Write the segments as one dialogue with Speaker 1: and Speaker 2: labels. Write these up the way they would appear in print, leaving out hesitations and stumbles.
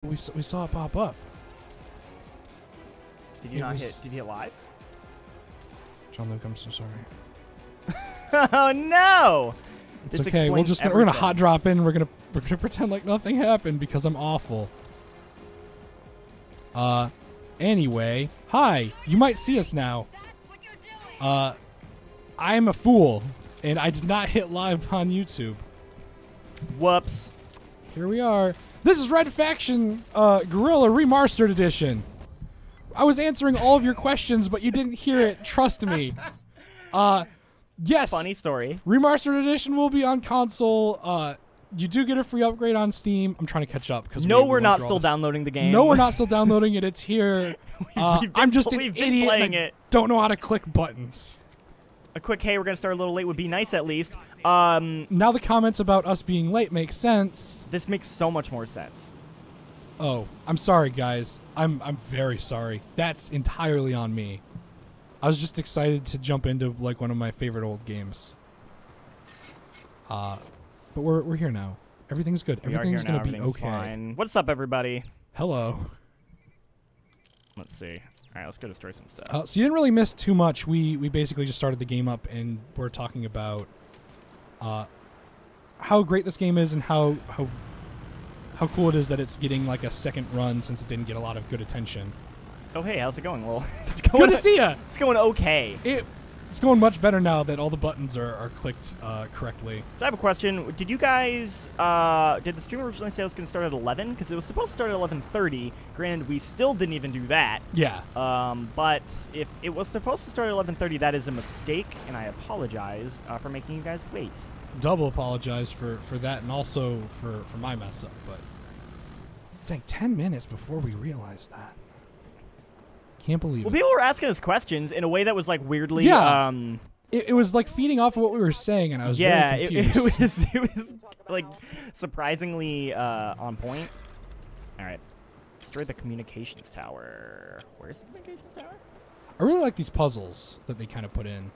Speaker 1: We saw it pop up.
Speaker 2: Did you not hit? Did you hit live?
Speaker 1: John Luke, I'm so sorry.
Speaker 2: Oh no!
Speaker 1: It's okay. We're gonna hot drop in. We're gonna pretend like nothing happened because I'm awful. Anyway, hi. You might see us now. I'm a fool, and I did not hit live on YouTube.
Speaker 2: Whoops.
Speaker 1: Here we are. This is Red Faction Guerrilla Remastered Edition. I was answering all of your questions, but you didn't hear it. Trust me. Yes.
Speaker 2: Funny story.
Speaker 1: Remastered Edition will be on console. You do get a free upgrade on Steam. I'm trying to catch up because
Speaker 2: we're not still downloading the game.
Speaker 1: No, we're not still downloading it. It's here. I'm just an idiot. And I don't know how to click buttons.
Speaker 2: A quick hey, we're gonna start a little late would be nice at least.
Speaker 1: Now the comments about us being late make sense.
Speaker 2: This makes so much more sense.
Speaker 1: Oh, I'm sorry, guys. I'm very sorry. That's entirely on me. I was just excited to jump into like one of my favorite old games. But we're here now. Everything's good. Everything's gonna be okay.
Speaker 2: Fine. What's up, everybody?
Speaker 1: Hello.
Speaker 2: Let's see. All right, let's go destroy some stuff.
Speaker 1: So you didn't really miss too much. We basically just started the game up, and we're talking about how great this game is and how cool it is that it's getting like a second run since it didn't get a lot of good attention.
Speaker 2: Oh hey, how's it going? Well, it's going
Speaker 1: good to see ya.
Speaker 2: It's going okay.
Speaker 1: It's going much better now that all the buttons are clicked correctly.
Speaker 2: So I have a question. Did you guys, did the stream originally say it was going to start at 11? Because it was supposed to start at 11:30. Granted, we still didn't even do that.
Speaker 1: Yeah.
Speaker 2: But if it was supposed to start at 11:30, that is a mistake, and I apologize for making you guys wait.
Speaker 1: Double apologize for that and also for my mess up. But dang, 10 minutes before we realized that. Can't believe it.
Speaker 2: Well, people were asking us questions in a way that was like weirdly.
Speaker 1: Yeah. It was like feeding off of what we were saying, and I was very confused.
Speaker 2: it was like surprisingly on point. All right, destroy the communications tower. Where's the communications tower?
Speaker 1: I really like these puzzles that they kind of put in.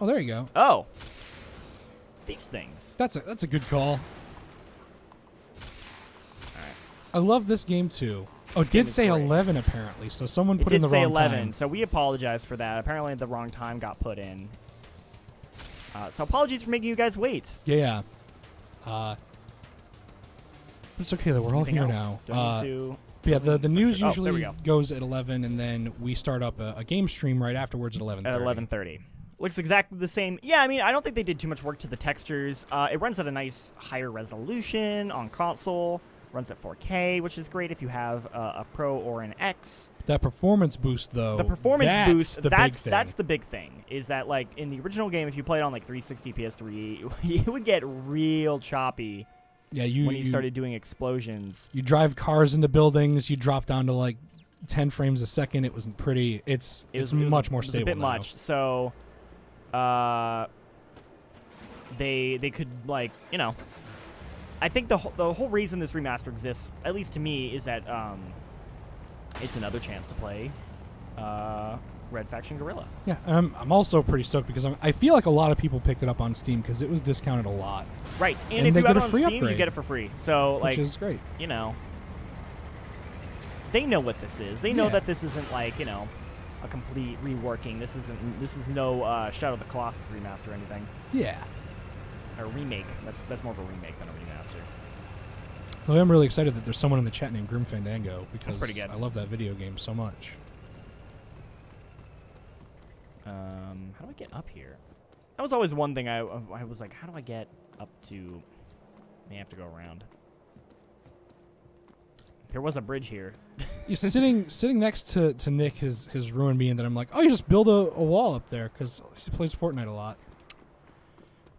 Speaker 1: Oh, there you go.
Speaker 2: Oh, these things.
Speaker 1: That's a good call. All right. I love this game too. Oh, it did say 11 apparently, so someone put in the wrong time. It did say 11,
Speaker 2: so we apologize for that. Apparently the wrong time got put in. So apologies for making you guys wait.
Speaker 1: Yeah. It's okay though, we're all here now. Yeah, the news usually goes at 11, and then we start up a game stream right afterwards at 11:30.
Speaker 2: At 11:30. Looks exactly the same. Yeah, I mean, I don't think they did too much work to the textures. It runs at a nice higher resolution on console. Runs at 4K, which is great if you have a Pro or an X.
Speaker 1: That performance boost, though.
Speaker 2: The performance boost, that's the big thing. Is that, like, in the original game, if you played on, like, 360 PS3, it would get real choppy when you started doing explosions.
Speaker 1: You drive cars into buildings, you drop down to, like, 10 frames a second. It wasn't pretty. It's much more stable
Speaker 2: now. It was a bit
Speaker 1: now.
Speaker 2: much. So, they could, like, you know... I think the whole reason this remaster exists, at least to me, is that it's another chance to play Red Faction Guerrilla.
Speaker 1: Yeah, I'm also pretty stoked because I feel like a lot of people picked it up on Steam because it was discounted a lot.
Speaker 2: Right, and if you have it on Steam, you get it for free. So, like,
Speaker 1: which is great.
Speaker 2: You know, they know what this is. They know that this isn't like, you know, a complete reworking. This is no Shadow of the Colossus remaster or anything.
Speaker 1: Yeah.
Speaker 2: A remake. That's more of a remake than a remaster.
Speaker 1: Well, I'm really excited that there's someone in the chat named Grim Fandango because
Speaker 2: that's pretty good.
Speaker 1: I love that video game so much.
Speaker 2: How do I get up here? That was always one thing I was like, how do I get up to... I may have to go around. There was a bridge here.
Speaker 1: You're sitting next to Nick has ruined me, and then I'm like, oh, you just build a wall up there because he plays Fortnite a lot.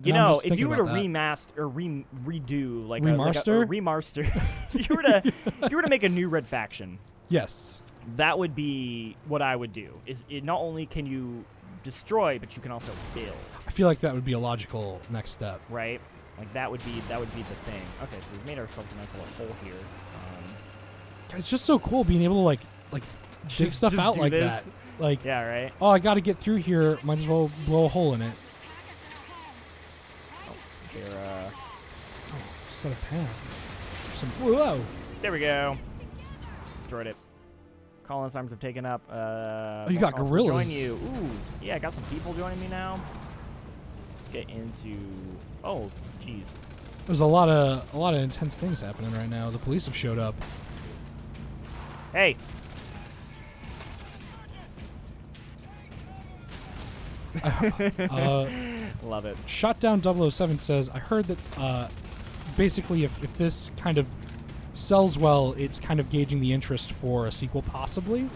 Speaker 2: You know, if you were to remaster or redo, like remaster, if you were to make a new Red Faction,
Speaker 1: yes,
Speaker 2: that would be what I would do. Is it not only can you destroy, but you can also build.
Speaker 1: I feel like that would be a logical next step,
Speaker 2: right? Like that would be the thing. Okay, so we've made ourselves a nice little hole here.
Speaker 1: It's just so cool being able to like dig stuff out like that. Like,
Speaker 2: yeah, right.
Speaker 1: Oh, I got to get through here. Might as well blow a hole in it.
Speaker 2: They're
Speaker 1: set a path. Whoa.
Speaker 2: There we go. Destroyed it. Colin's arms have taken up.
Speaker 1: You got gorillas.
Speaker 2: Join you. Ooh, yeah, I got some people joining me now. Let's get into. Oh, jeez.
Speaker 1: There's a lot of intense things happening right now. The police have showed up.
Speaker 2: Hey. Love it.
Speaker 1: Shotdown 007 says, I heard that basically if this kind of sells well, it's kind of gauging the interest for a sequel possibly.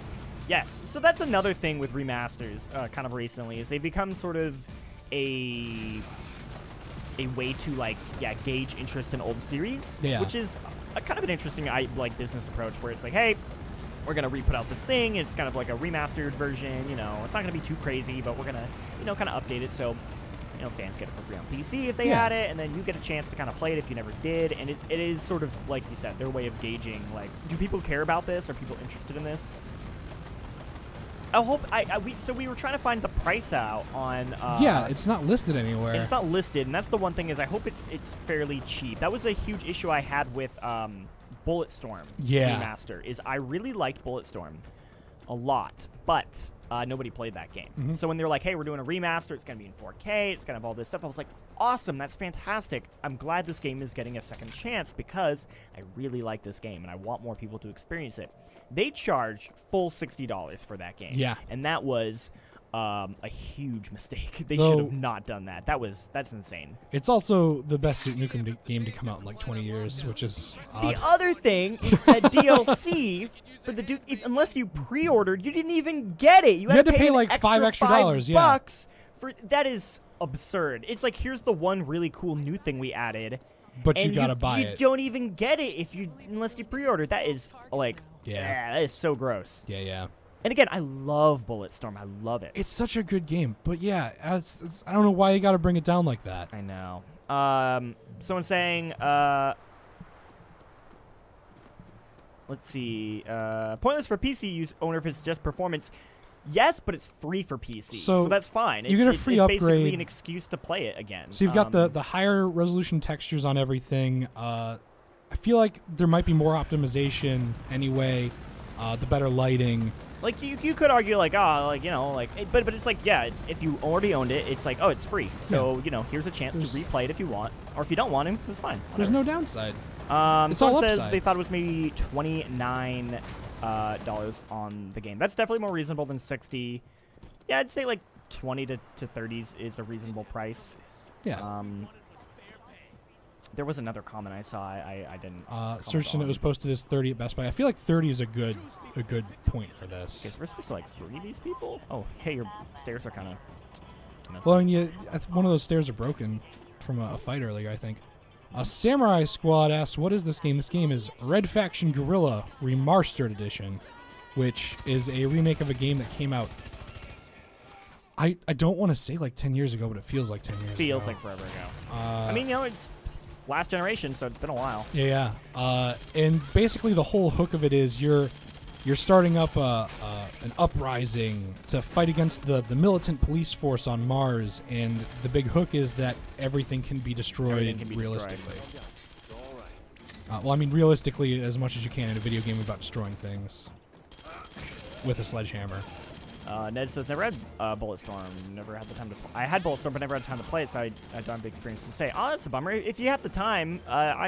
Speaker 2: Yes, so that's another thing with remasters kind of recently, is they've become sort of a way to, like, yeah, gauge interest in old series,
Speaker 1: yeah.
Speaker 2: Which is a kind of an interesting business approach where it's like, hey, we're going to re-put out this thing. It's kind of like a remastered version, you know. It's not going to be too crazy, but we're going to, you know, kind of update it so, you know, fans get it for free on PC if they had it, and then you get a chance to kind of play it if you never did. And it is sort of, like you said, their way of gauging, like, do people care about this? Are people interested in this? I hope so we were trying to find the price out on
Speaker 1: yeah, it's not listed anywhere.
Speaker 2: It's not listed, and that's the one thing, is I hope it's fairly cheap. That was a huge issue I had with Bulletstorm remaster, is I really liked Bulletstorm a lot, but nobody played that game.
Speaker 1: Mm-hmm.
Speaker 2: So when they were like, hey, we're doing a remaster, it's going to be in 4K, it's going to have all this stuff, I was like, awesome, that's fantastic. I'm glad this game is getting a second chance because I really like this game and I want more people to experience it. They charged full $60 for that game.
Speaker 1: Yeah.
Speaker 2: And that was a huge mistake. They should have not done that. That's insane.
Speaker 1: It's also the best Duke Nukem game to come out in like 20 years, which is odd.
Speaker 2: The other thing is that DLC for the Duke, unless you pre-ordered, you didn't even get it. You had to pay like $5 extra $5 for that. Is absurd. It's like, here's the one really cool new thing we added,
Speaker 1: but you gotta buy it.
Speaker 2: You don't even get it unless you pre-order. That is like, yeah, that is so gross.
Speaker 1: Yeah.
Speaker 2: And again, I love Bulletstorm. I love it.
Speaker 1: It's such a good game, but yeah, I don't know why you got to bring it down like that.
Speaker 2: I know. Someone saying, let's see, pointless for PC use owner if it's just performance. Yes, but it's free for PC, so that's fine.
Speaker 1: You get a free upgrade.
Speaker 2: It's basically an excuse to play it again.
Speaker 1: So you've got the higher resolution textures on everything. I feel like there might be more optimization anyway. The better lighting.
Speaker 2: Like you could argue like, oh, like, you know, like, but it's like, yeah, it's, if you already owned it, it's like, oh, it's free. So you know, here's a chance to replay it if you want, or if you don't want to, it's fine. Whatever.
Speaker 1: There's no downside.
Speaker 2: It's all says upsides. They thought it was maybe $29 on the game. That's definitely more reasonable than 60. Yeah, I'd say like 20 to 30s is a reasonable price.
Speaker 1: Yeah.
Speaker 2: There was another comment I saw. I didn't.
Speaker 1: Searched and it was posted as 30 at Best Buy. I feel like 30 is a good point for this.
Speaker 2: Okay, so we're supposed to like 3 these people. Oh, hey, your stairs are kind of.
Speaker 1: Well, and one of those stairs are broken from a fight earlier, I think. Samurai Squad asks, "What is this game?" This game is Red Faction Guerrilla Remastered Edition, which is a remake of a game that came out. I don't want to say like 10 years ago, but it feels like 10 years ago.
Speaker 2: Feels like forever ago. I mean, you know, it's last generation, so it's been a while.
Speaker 1: Yeah. And basically the whole hook of it is you're starting up an uprising to fight against the militant police force on Mars, and the big hook is that everything can be destroyed realistically. Well, I mean, realistically, as much as you can in a video game about destroying things with a sledgehammer.
Speaker 2: Ned says, never had Bulletstorm. Never had the time to play. I had Bulletstorm, but never had time to play it, so I don't have the experience to say. Oh, that's a bummer. If you have the time,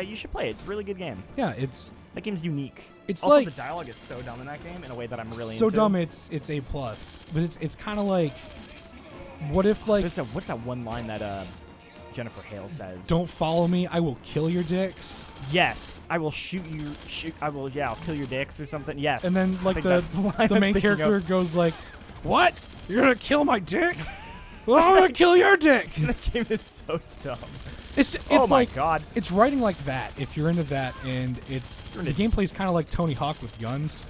Speaker 2: you should play it. It's a really good game.
Speaker 1: Yeah,
Speaker 2: that game's unique.
Speaker 1: It's
Speaker 2: also,
Speaker 1: like
Speaker 2: the dialogue is so dumb in that game in a way that I'm really
Speaker 1: so
Speaker 2: into.
Speaker 1: dumb. It's A+, but it's kind of like, what if like
Speaker 2: what's that one line that Jennifer Hale says?
Speaker 1: Don't follow me. I will kill your dicks.
Speaker 2: Yes, I will shoot you. I'll kill your dicks or something. Yes.
Speaker 1: And then like the main character goes like, "What? You're gonna kill my dick? Well, I'm gonna kill your dick."
Speaker 2: That game is so dumb.
Speaker 1: It's
Speaker 2: oh my
Speaker 1: like,
Speaker 2: god.
Speaker 1: It's writing like that. If you're into that, and the gameplay's kind of like Tony Hawk with guns.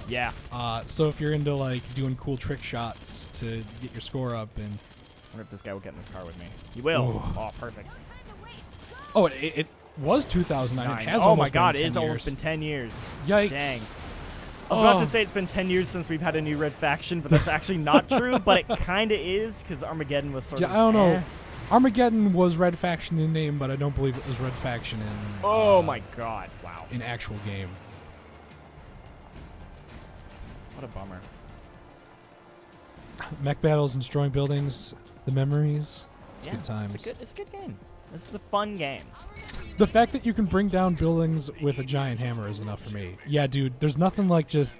Speaker 2: Yeah.
Speaker 1: So if you're into like doing cool trick shots to get your score up, and
Speaker 2: I wonder if this guy will get in this car with me. He will. Ooh. Oh, perfect.
Speaker 1: Oh, it was 2009. It has
Speaker 2: oh
Speaker 1: almost
Speaker 2: my god,
Speaker 1: been 10
Speaker 2: it's
Speaker 1: years.
Speaker 2: almost been 10 years.
Speaker 1: Yikes.
Speaker 2: Dang. I was about to say it's been 10 years since we've had a new Red Faction, but that's actually not true, but it kind of is, because Armageddon was sort of...
Speaker 1: I don't know. Armageddon was Red Faction in name, but I don't believe it was Red Faction in...
Speaker 2: oh my god, wow.
Speaker 1: In actual game.
Speaker 2: What a bummer.
Speaker 1: Mech battles and destroying buildings, the memories. It's
Speaker 2: Yeah,
Speaker 1: good times.
Speaker 2: It's a good game. This is a fun game.
Speaker 1: The fact that you can bring down buildings with a giant hammer is enough for me. Yeah, dude, there's nothing like just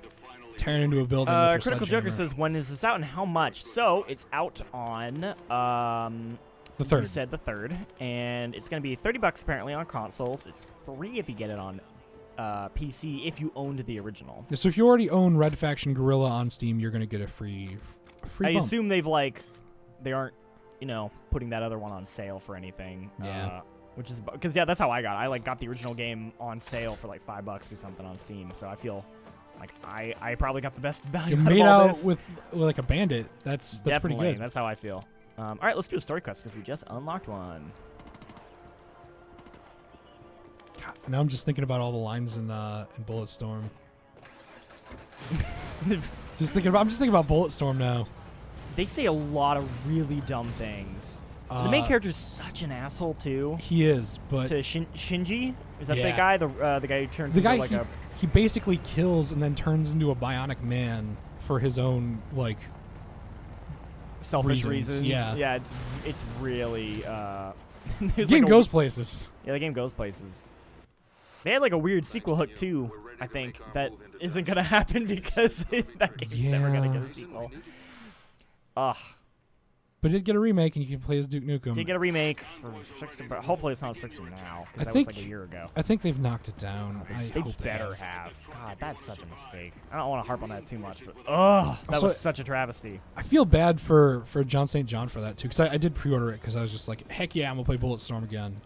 Speaker 1: tearing into a building with your
Speaker 2: Critical Joker
Speaker 1: sledgehammer.
Speaker 2: says, when is this out and how much? So, it's out on,
Speaker 1: The 3rd.
Speaker 2: you said the 3rd, and it's going to be $30 apparently on consoles. It's free if you get it on PC if you owned the original.
Speaker 1: So if you already own Red Faction Guerrilla on Steam, you're gonna get a free
Speaker 2: I
Speaker 1: bump.
Speaker 2: assume they aren't, putting that other one on sale for anything.
Speaker 1: Yeah.
Speaker 2: Which is, because, yeah, that's how I got it. I, got the original game on sale for, like, $5 or something on Steam, so I feel like I probably got the best value
Speaker 1: You're
Speaker 2: out of
Speaker 1: made
Speaker 2: all
Speaker 1: out
Speaker 2: this.
Speaker 1: with like a bandit. That's pretty
Speaker 2: Definitely,
Speaker 1: good.
Speaker 2: that's how I feel. All right, let's do a story quest because we just unlocked one.
Speaker 1: God, now I'm just thinking about all the lines in Bulletstorm. I'm just thinking about Bulletstorm now.
Speaker 2: They say a lot of really dumb things. The main character is such an asshole too.
Speaker 1: He is, but
Speaker 2: To Shinji, is that the
Speaker 1: Yeah.
Speaker 2: guy? The guy who turns
Speaker 1: the
Speaker 2: into
Speaker 1: guy
Speaker 2: like
Speaker 1: he basically kills and then turns into a bionic man for his own like
Speaker 2: selfish
Speaker 1: reasons,
Speaker 2: reasons.
Speaker 1: yeah.
Speaker 2: It's really.
Speaker 1: the game goes places.
Speaker 2: Yeah, the game goes places. They had like a weird sequel hook too. I think that isn't gonna happen because that game's never gonna get a sequel. Ugh.
Speaker 1: But it did get a remake, and you can play as Duke Nukem.
Speaker 2: Did get a remake for 60, but hopefully it's not 60 now because
Speaker 1: I
Speaker 2: that
Speaker 1: think-
Speaker 2: was like a year ago.
Speaker 1: I think they've knocked it down. I
Speaker 2: They
Speaker 1: hope
Speaker 2: better
Speaker 1: have.
Speaker 2: have. God, that's such a mistake. I don't want to harp on that too much, but ugh, that
Speaker 1: Also,
Speaker 2: was such a travesty.
Speaker 1: I feel bad for John St. John for that too, because I did pre-order it because I was just like, heck yeah, I'm gonna play Bulletstorm again.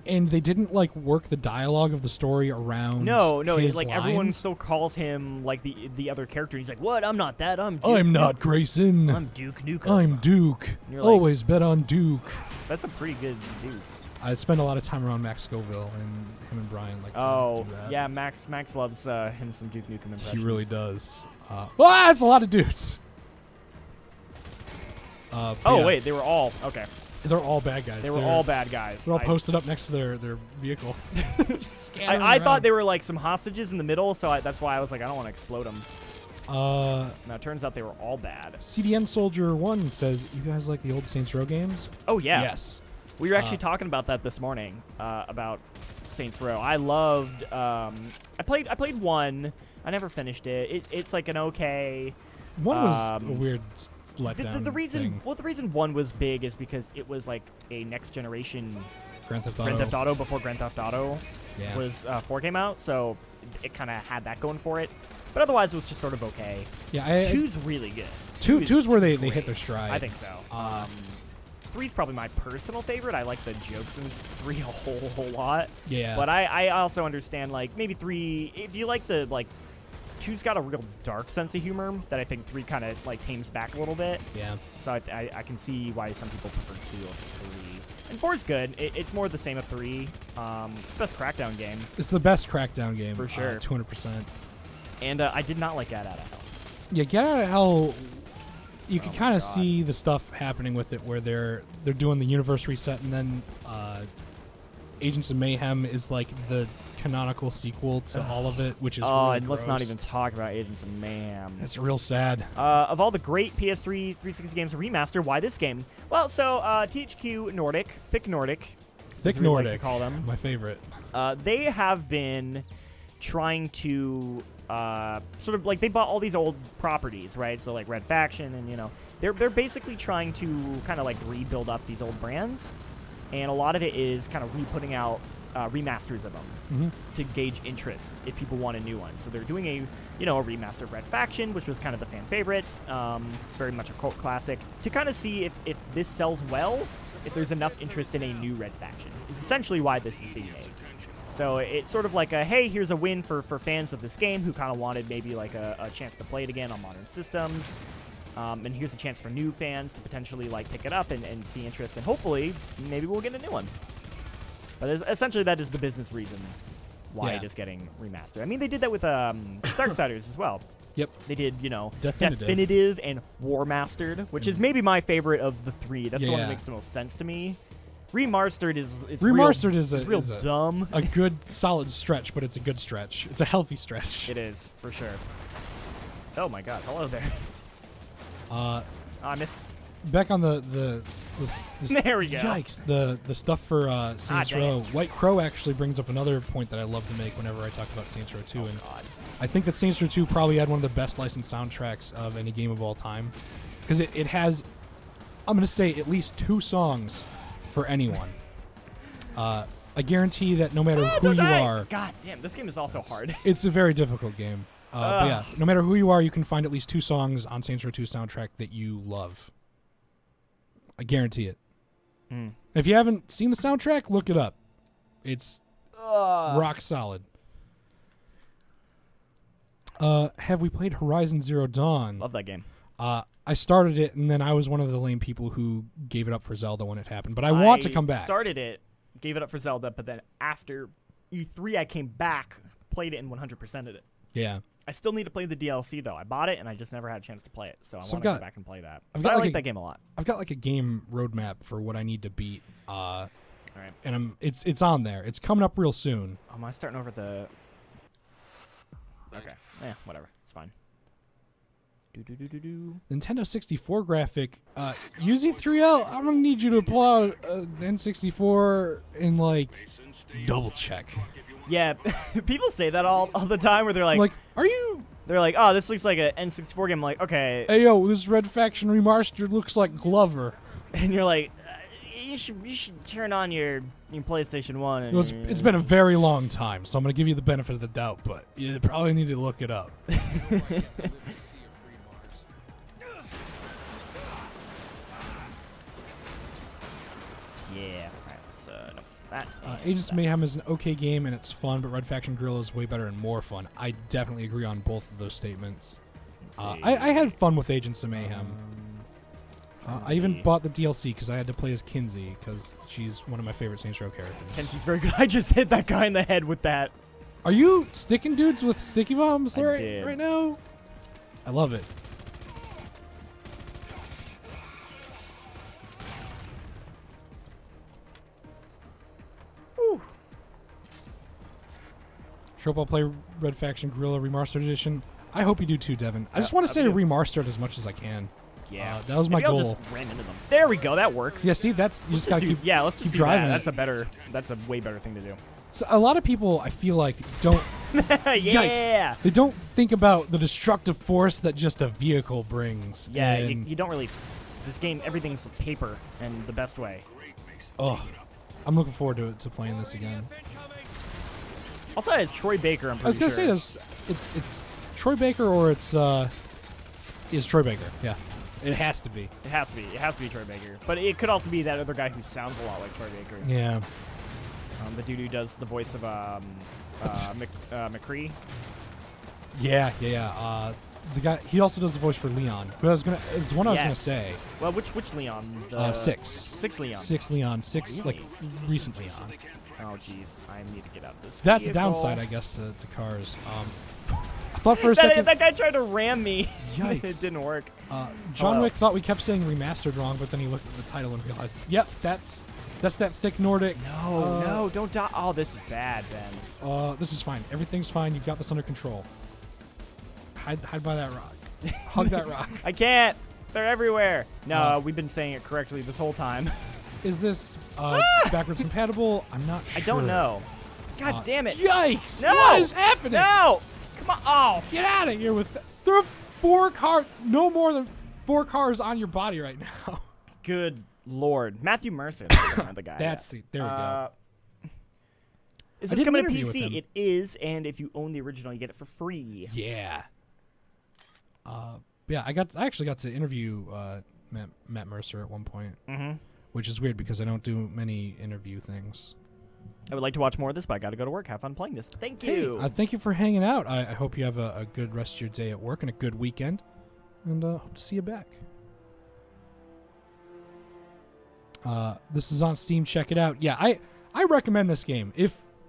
Speaker 1: And they didn't like work the dialogue of the story around.
Speaker 2: No,
Speaker 1: his
Speaker 2: like everyone
Speaker 1: lines.
Speaker 2: still calls him like the other character. He's like, what? I'm not that. I'm Duke.
Speaker 1: I'm not Grayson.
Speaker 2: I'm Duke Nukem.
Speaker 1: I'm Duke.
Speaker 2: And you're like-
Speaker 1: Always bet on Duke.
Speaker 2: That's a pretty good dude.
Speaker 1: I spend a lot of time around Max Scoville, and him and Brian like to
Speaker 2: Oh,
Speaker 1: do that.
Speaker 2: yeah, Max loves him some Duke Nukem impressions.
Speaker 1: He really does. That's a lot of dudes. But
Speaker 2: Oh,
Speaker 1: yeah,
Speaker 2: wait, they were all okay.
Speaker 1: they're all bad guys.
Speaker 2: They were all bad guys.
Speaker 1: They're all
Speaker 2: I-
Speaker 1: posted up next to their vehicle. Just scattering
Speaker 2: I thought
Speaker 1: around.
Speaker 2: they were like some hostages in the middle, so that's why I was like, I don't want to explode them. Now it turns out they were all bad.
Speaker 1: CDN Soldier 1 says, you guys like the old Saints Row games?
Speaker 2: Oh yeah.
Speaker 1: Yes.
Speaker 2: We were actually talking about that this morning, about Saints Row. I loved. I played one. I never finished it. It's like an okay.
Speaker 1: One was a
Speaker 2: Um,
Speaker 1: weird letdown
Speaker 2: The reason
Speaker 1: thing.
Speaker 2: the reason one was big is because it was like a next generation
Speaker 1: Grand Theft Auto.
Speaker 2: Grand Theft Auto before Grand Theft Auto
Speaker 1: Yeah.
Speaker 2: was 4 came out, so it kind of had that going for it. But otherwise, it was just sort of okay.
Speaker 1: Yeah,
Speaker 2: Two's really good.
Speaker 1: two's where they
Speaker 2: great.
Speaker 1: hit their stride.
Speaker 2: I think so. Three's probably my personal favorite. I like the jokes in 3 a whole lot.
Speaker 1: Yeah.
Speaker 2: But I also understand, like, maybe 3, if you like the, like, 2's got a real dark sense of humor that I think 3 kind of, like, tames back a little bit.
Speaker 1: Yeah.
Speaker 2: So I can see why some people prefer 2 over 3. And 4 is good. It's more the same of 3. It's the best Crackdown game.
Speaker 1: It's the best Crackdown game.
Speaker 2: For sure.
Speaker 1: 200%.
Speaker 2: And I did not like Get Out of Hell.
Speaker 1: Yeah, Get Out of Hell. You can
Speaker 2: Oh my
Speaker 1: kind of
Speaker 2: God.
Speaker 1: see the stuff happening with it, where they're doing the universe reset, and then Agents of Mayhem is like the canonical sequel to all of it, which is
Speaker 2: Oh,
Speaker 1: really
Speaker 2: and let's not
Speaker 1: gross.
Speaker 2: even talk about Agents of Mayhem.
Speaker 1: It's real sad.
Speaker 2: Of all the great PS3 360 games to remaster, why this game? Well, so THQ Nordic, Thick Nordic,
Speaker 1: Thick
Speaker 2: as we like
Speaker 1: Nordic,
Speaker 2: to call them,
Speaker 1: my favorite.
Speaker 2: they have been trying to sort of like they bought all these old properties, right? So like Red Faction, and they're basically trying to kind of like rebuild up these old brands, and a lot of it is kind of re-putting out remasters of them to gauge interest if people want a new one. So they're doing a remaster of Red Faction, which was kind of the fan favorite, very much a cult classic, to kind of see if this sells well, if there's enough interest in a new Red Faction. Is essentially why this is being made. So it's sort of like a, hey, here's a win for fans of this game who kind of wanted maybe like a chance to play it again on modern systems. And here's a chance for new fans to potentially like pick it up and see interest, and hopefully maybe we'll get a new one. But essentially that is the business reason why
Speaker 1: Yeah.
Speaker 2: it is getting remastered. I mean, they did that with Darksiders as well.
Speaker 1: Yep.
Speaker 2: They did,
Speaker 1: Definitive.
Speaker 2: Definitive and War Mastered, which is maybe my favorite of the 3. That's the one that
Speaker 1: Yeah.
Speaker 2: makes the most sense to me. Remastered is
Speaker 1: Remastered
Speaker 2: real,
Speaker 1: is
Speaker 2: real
Speaker 1: a-
Speaker 2: dumb.
Speaker 1: A good, solid stretch, but it's a good stretch. It's a healthy stretch.
Speaker 2: It is, for sure. Oh my god, hello there.
Speaker 1: Uh,
Speaker 2: Oh, I missed.
Speaker 1: back on the
Speaker 2: There we go.
Speaker 1: Yikes! The stuff for Saints
Speaker 2: dang
Speaker 1: Row.
Speaker 2: it.
Speaker 1: White Crow actually brings up another point that I love to make whenever I talk about Saints Row 2, and
Speaker 2: God.
Speaker 1: I think that Saints Row 2 probably had one of the best licensed soundtracks of any game of all time, because it has, I'm gonna say, at least 2 songs for anyone. I guarantee that no matter who you are,
Speaker 2: God damn, this game is also hard.
Speaker 1: it's a very difficult game. But yeah, no matter who you are, you can find at least 2 songs on Saints Row 2 soundtrack that you love. I guarantee it. If you haven't seen the soundtrack, look it up. It's rock solid. Have we played Horizon Zero Dawn?
Speaker 2: Love that game.
Speaker 1: I started it, and then I was one of the lame people who gave it up for Zelda when it happened. But I want to come back.
Speaker 2: Started it, gave it up for Zelda, but then after E3, I came back, played it, and 100%ed it.
Speaker 1: Yeah.
Speaker 2: I still need to play the DLC, though. I bought it, and I just never had a chance to play it, so I want to go back and play that. But I like that game a lot.
Speaker 1: I've got like a game roadmap for what I need to beat.
Speaker 2: All right.
Speaker 1: And it's on there. It's coming up real soon.
Speaker 2: Am I starting over at the... Okay. Yeah, whatever. It's fine.
Speaker 1: Nintendo 64 graphic. UZ3L, I'm gonna need you to pull out an N64 and like double check.
Speaker 2: Yeah, people say that all the time where they're like,
Speaker 1: are you?
Speaker 2: They're like, oh, this looks like an N64 game. I'm like, okay.
Speaker 1: Hey yo, this Red Faction Remastered looks like Glover.
Speaker 2: And you're like, you should turn on your PlayStation 1. And
Speaker 1: it's been a very long time, so I'm gonna give you the benefit of the doubt, but you probably need to look it up.
Speaker 2: Yeah. Alright, so no. That.
Speaker 1: Agents of Mayhem is an okay game and it's fun, but Red Faction Guerrilla is way better and more fun. I definitely agree on both of those statements. I had fun with Agents of Mayhem. I even bought the DLC because I had to play as Kinsey because she's one of my favorite Saints Row characters.
Speaker 2: Kinsey's very good. I just hit that guy in the head with that.
Speaker 1: Are you sticking dudes with sticky bombs
Speaker 2: did.
Speaker 1: right now? I love it. Sure, I'll play Red Faction Guerrilla Remastered Edition. I hope you do too, Devin. I just want to say remastered as much as I can.
Speaker 2: Yeah,
Speaker 1: that was my goal.
Speaker 2: I'll just ram into them. There we go. That works.
Speaker 1: Yeah, see, that's you just gotta keep.
Speaker 2: Yeah, let's just
Speaker 1: keep driving.
Speaker 2: That's a way better thing to do.
Speaker 1: So a lot of people, I feel like, don't.
Speaker 2: Yeah.
Speaker 1: Yikes, they don't think about the destructive force that just a vehicle brings.
Speaker 2: Yeah, you don't really. This game, everything's paper, and the best way.
Speaker 1: Oh, I'm looking forward to playing this again.
Speaker 2: Also, it's Troy Baker. I'm pretty
Speaker 1: I was gonna
Speaker 2: sure.
Speaker 1: say this. It's Troy Baker or it's is Troy Baker. Yeah, it has to be.
Speaker 2: It has to be. It has to be Troy Baker. But it could also be that other guy who sounds a lot like Troy Baker.
Speaker 1: Yeah.
Speaker 2: The dude who does the voice of McCree.
Speaker 1: Yeah. The guy, he also does the voice for Leon. But it's one I was gonna say.
Speaker 2: Well, which Leon?
Speaker 1: 6.
Speaker 2: 6 Leon.
Speaker 1: 6 Leon. 6
Speaker 2: Really?
Speaker 1: like recent Leon.
Speaker 2: Oh jeez, I need to get out of this.
Speaker 1: That's the
Speaker 2: vehicle.
Speaker 1: downside, I guess, to cars. I thought for a second
Speaker 2: that guy tried to ram me.
Speaker 1: Yikes.
Speaker 2: It didn't work.
Speaker 1: John Wick thought we kept saying remastered wrong, but then he looked at the title and realized, yep, that's that thick Nordic.
Speaker 2: No, don't die. Oh, this is bad, Ben.
Speaker 1: This is fine. Everything's fine. You've got this under control. Hide by that rock. Hug that rock.
Speaker 2: I can't. They're everywhere. No, we've been saying it correctly this whole time.
Speaker 1: Is this backwards compatible? I'm not sure.
Speaker 2: I don't know. God damn it.
Speaker 1: Yikes!
Speaker 2: No!
Speaker 1: What is happening?
Speaker 2: No! Come on. Oh.
Speaker 1: Get out of here with that. There are 4 cars, no more than 4 cars on your body right now.
Speaker 2: Good Lord. Matthew Mercer, the guy.
Speaker 1: There we go.
Speaker 2: Is
Speaker 1: I
Speaker 2: this
Speaker 1: did an
Speaker 2: coming to
Speaker 1: interview with
Speaker 2: PC?
Speaker 1: him.
Speaker 2: It is, and if you own the original, you get it for free.
Speaker 1: Yeah. Yeah, I actually got to interview Matt Mercer at one point, which is weird because I don't do many interview things.
Speaker 2: I would like to watch more of this, but I got to go to work. Have fun playing this. Thank you.
Speaker 1: Hey, thank you for hanging out. I hope you have a good rest of your day at work and a good weekend, and hope to see you back. This is on Steam. Check it out. Yeah, I recommend this game.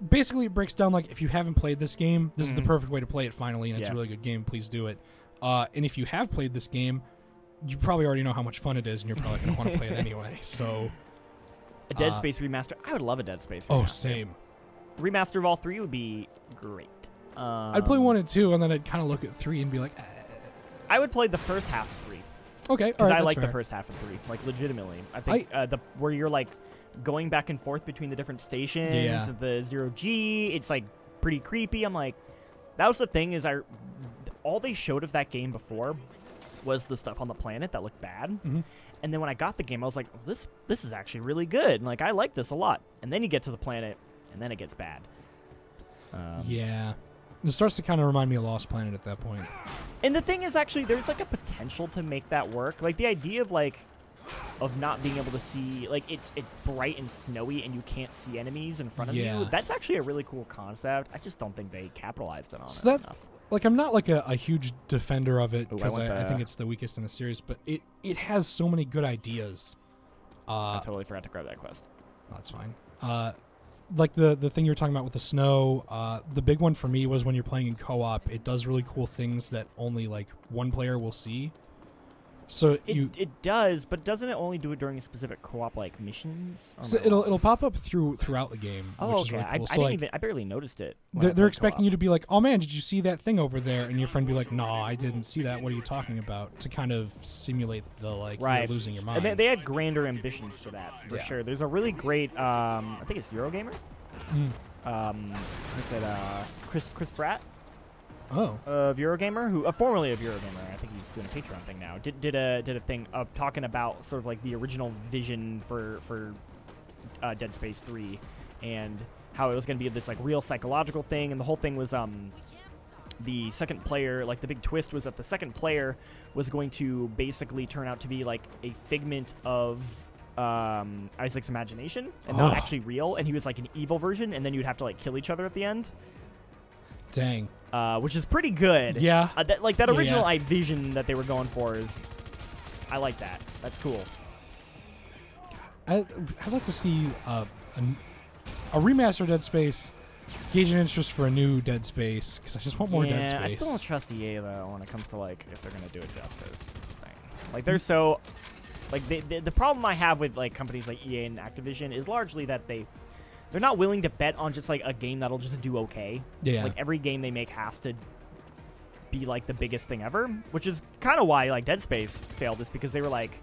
Speaker 1: Basically it breaks down like if you haven't played this game, this is the perfect way to play it finally, and it's a really good game. Please do it. And if you have played this game, you probably already know how much fun it is, and you're probably going to want to play it anyway. So,
Speaker 2: a Dead Space remaster. I would love a Dead Space remaster.
Speaker 1: Oh, same.
Speaker 2: Remaster of all 3 would be great.
Speaker 1: I'd play 1 and 2, and then I'd kind of look at 3 and be like,
Speaker 2: I would play the first half of 3.
Speaker 1: Okay,
Speaker 2: Because
Speaker 1: alright,
Speaker 2: I
Speaker 1: that's
Speaker 2: like the
Speaker 1: fair.
Speaker 2: first half of 3, like legitimately. I think where you're like going back and forth between the different stations,
Speaker 1: Yeah.
Speaker 2: the 0G, it's like pretty creepy. I'm like, that was the thing is all they showed of that game before was the stuff on the planet that looked bad.
Speaker 1: Mhm.
Speaker 2: And then when I got the game, I was like, oh, this is actually really good. And like I like this a lot. And then you get to the planet, and then it gets bad.
Speaker 1: Yeah. It starts to kind of remind me of Lost Planet at that point.
Speaker 2: And the thing is, actually, there's like a potential to make that work. Like the idea of of not being able to see, like it's bright and snowy and you can't see enemies in front of
Speaker 1: Yeah.
Speaker 2: you. That's actually a really cool concept. I just don't think they capitalized on
Speaker 1: So
Speaker 2: it
Speaker 1: that,
Speaker 2: enough.
Speaker 1: like, I'm not like a huge defender of it
Speaker 2: Ooh, I
Speaker 1: because
Speaker 2: want
Speaker 1: I
Speaker 2: the-
Speaker 1: think it's the weakest in the series, but it has so many good ideas.
Speaker 2: I totally forgot to grab that quest.
Speaker 1: That's fine. Like the thing you're talking about with the snow, the big one for me was when you're playing in co-op, it does really cool things that only like one player will see. So
Speaker 2: It does, but doesn't it only do it during specific co-op like missions? Or
Speaker 1: so
Speaker 2: am I wrong?
Speaker 1: it'll pop up throughout the game,
Speaker 2: Oh,
Speaker 1: which
Speaker 2: okay.
Speaker 1: is really
Speaker 2: I
Speaker 1: cool. So
Speaker 2: didn't
Speaker 1: like
Speaker 2: even. I barely noticed it.
Speaker 1: they're expecting you to be like, "Oh man, did you see that thing over there?" And your friend be like, "No, I didn't see that. What are you talking about?" To kind of simulate the like you're
Speaker 2: Right.
Speaker 1: losing your mind.
Speaker 2: And they had grander ambitions for that, for
Speaker 1: Yeah.
Speaker 2: sure. There's a really great, I think it's Eurogamer.
Speaker 1: Mm.
Speaker 2: What's it? Chris Pratt
Speaker 1: Oh,
Speaker 2: of Eurogamer, formerly of Eurogamer. I think he's doing a Patreon thing now. Did a thing talking about sort of like the original vision for Dead Space 3, and how it was going to be this like real psychological thing, and the whole thing was the second player, like the big twist was that the second player was going to basically turn out to be like a figment of Isaac's imagination and not actually real, and he was like an evil version, and then you'd have to like kill each other at the end,
Speaker 1: dang.
Speaker 2: which is pretty good.
Speaker 1: Yeah.
Speaker 2: That original
Speaker 1: Yeah.
Speaker 2: vision that they were going for is, I like that. That's cool.
Speaker 1: I'd like to see a remastered Dead Space, gauge an interest for a new Dead Space, because I just want more Dead Space.
Speaker 2: I still don't trust EA though when it comes to like if they're gonna do it justice. That's the thing. Like they're so, like the problem I have with like companies like EA and Activision is largely that they're not willing to bet on just like a game that'll just do okay.
Speaker 1: Yeah.
Speaker 2: Like every game they make has to be like the biggest thing ever, which is kind of why like Dead Space failed, is because they were like,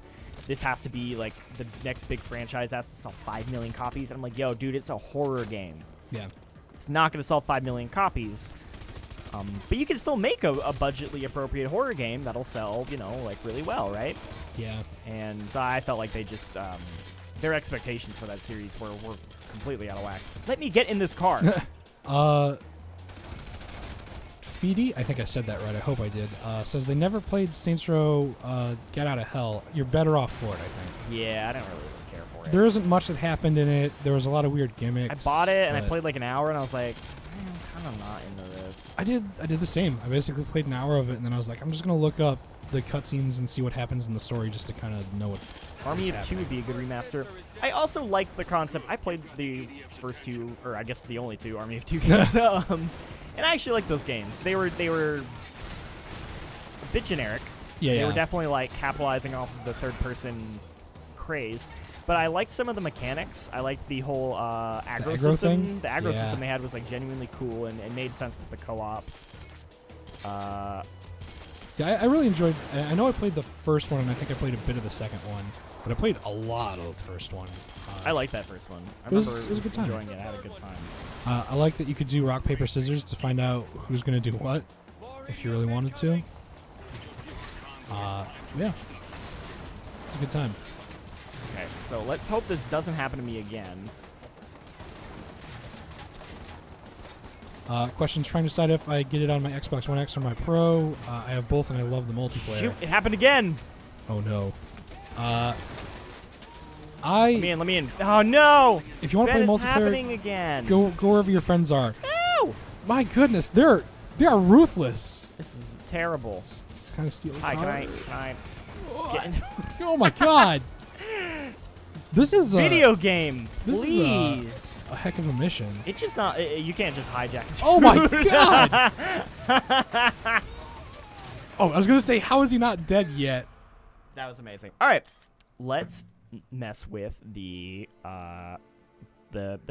Speaker 2: this has to be like the next big franchise, has to sell 5 million copies. And I'm like, yo, dude, it's a horror game.
Speaker 1: Yeah.
Speaker 2: It's not going to sell 5 million copies. But you can still make a budgetly appropriate horror game that'll sell, you know, like really well, right?
Speaker 1: Yeah.
Speaker 2: And so I felt like they just, their expectations for that series were completely out of whack. Let me get in this car.
Speaker 1: Feedy, I think I said that right. I hope I did. Says they never played Saints Row Get Out of Hell. You're better off for it, I think.
Speaker 2: Yeah, I don't really care for it.
Speaker 1: There isn't much that happened in it. There was a lot of weird
Speaker 2: I
Speaker 1: gimmicks.
Speaker 2: bought it and I
Speaker 1: but
Speaker 2: played like an hour and I was like, I'm kind of not into this.
Speaker 1: I did the same. I basically played an hour of it, and then I was like, I'm just gonna look up the cutscenes and see what happens in the story just to kind of know what.
Speaker 2: Army
Speaker 1: is
Speaker 2: of Two
Speaker 1: happening.
Speaker 2: would be a good remaster. I also like the concept. I played the first two, or I guess the only two Army of Two games, and I actually like those games. They were a bit generic.
Speaker 1: Yeah,
Speaker 2: They
Speaker 1: yeah.
Speaker 2: were definitely like capitalizing off of the third-person craze. But I liked some of the mechanics. I liked the whole aggro
Speaker 1: aggro
Speaker 2: system.
Speaker 1: thing?
Speaker 2: The aggro
Speaker 1: Yeah.
Speaker 2: system they had was like genuinely cool and made sense with the co-op.
Speaker 1: Yeah, I really enjoyed. I know I played the first one, and I think I played a bit of the second one, but I played a lot of the first one.
Speaker 2: I liked that first one. I
Speaker 1: It was-
Speaker 2: remember
Speaker 1: it was a good time.
Speaker 2: enjoying it. I had a good time.
Speaker 1: I like that you could do rock paper scissors to find out who's gonna do what, if you really wanted to. Yeah, it's a good time.
Speaker 2: Okay, so let's hope this doesn't happen to me again.
Speaker 1: Questions trying to decide if I get it on my Xbox One X or my Pro. I have both, and I love the multiplayer.
Speaker 2: Shoot, it happened again.
Speaker 1: Oh no.
Speaker 2: Let me in. Oh no!
Speaker 1: If you want to
Speaker 2: Ben,
Speaker 1: play
Speaker 2: it's
Speaker 1: multiplayer,
Speaker 2: happening again.
Speaker 1: go wherever your friends are.
Speaker 2: No!
Speaker 1: My goodness, they are ruthless.
Speaker 2: This is terrible.
Speaker 1: Just kind of steal.
Speaker 2: Hi, can I get in?
Speaker 1: Oh my god. This is
Speaker 2: Video game,
Speaker 1: this is,
Speaker 2: please.
Speaker 1: a heck of a mission.
Speaker 2: It's just not. You can't just hijack it.
Speaker 1: Oh my god. Oh, I was gonna say, how is he not dead yet?
Speaker 2: That was amazing. All right, let's mess with the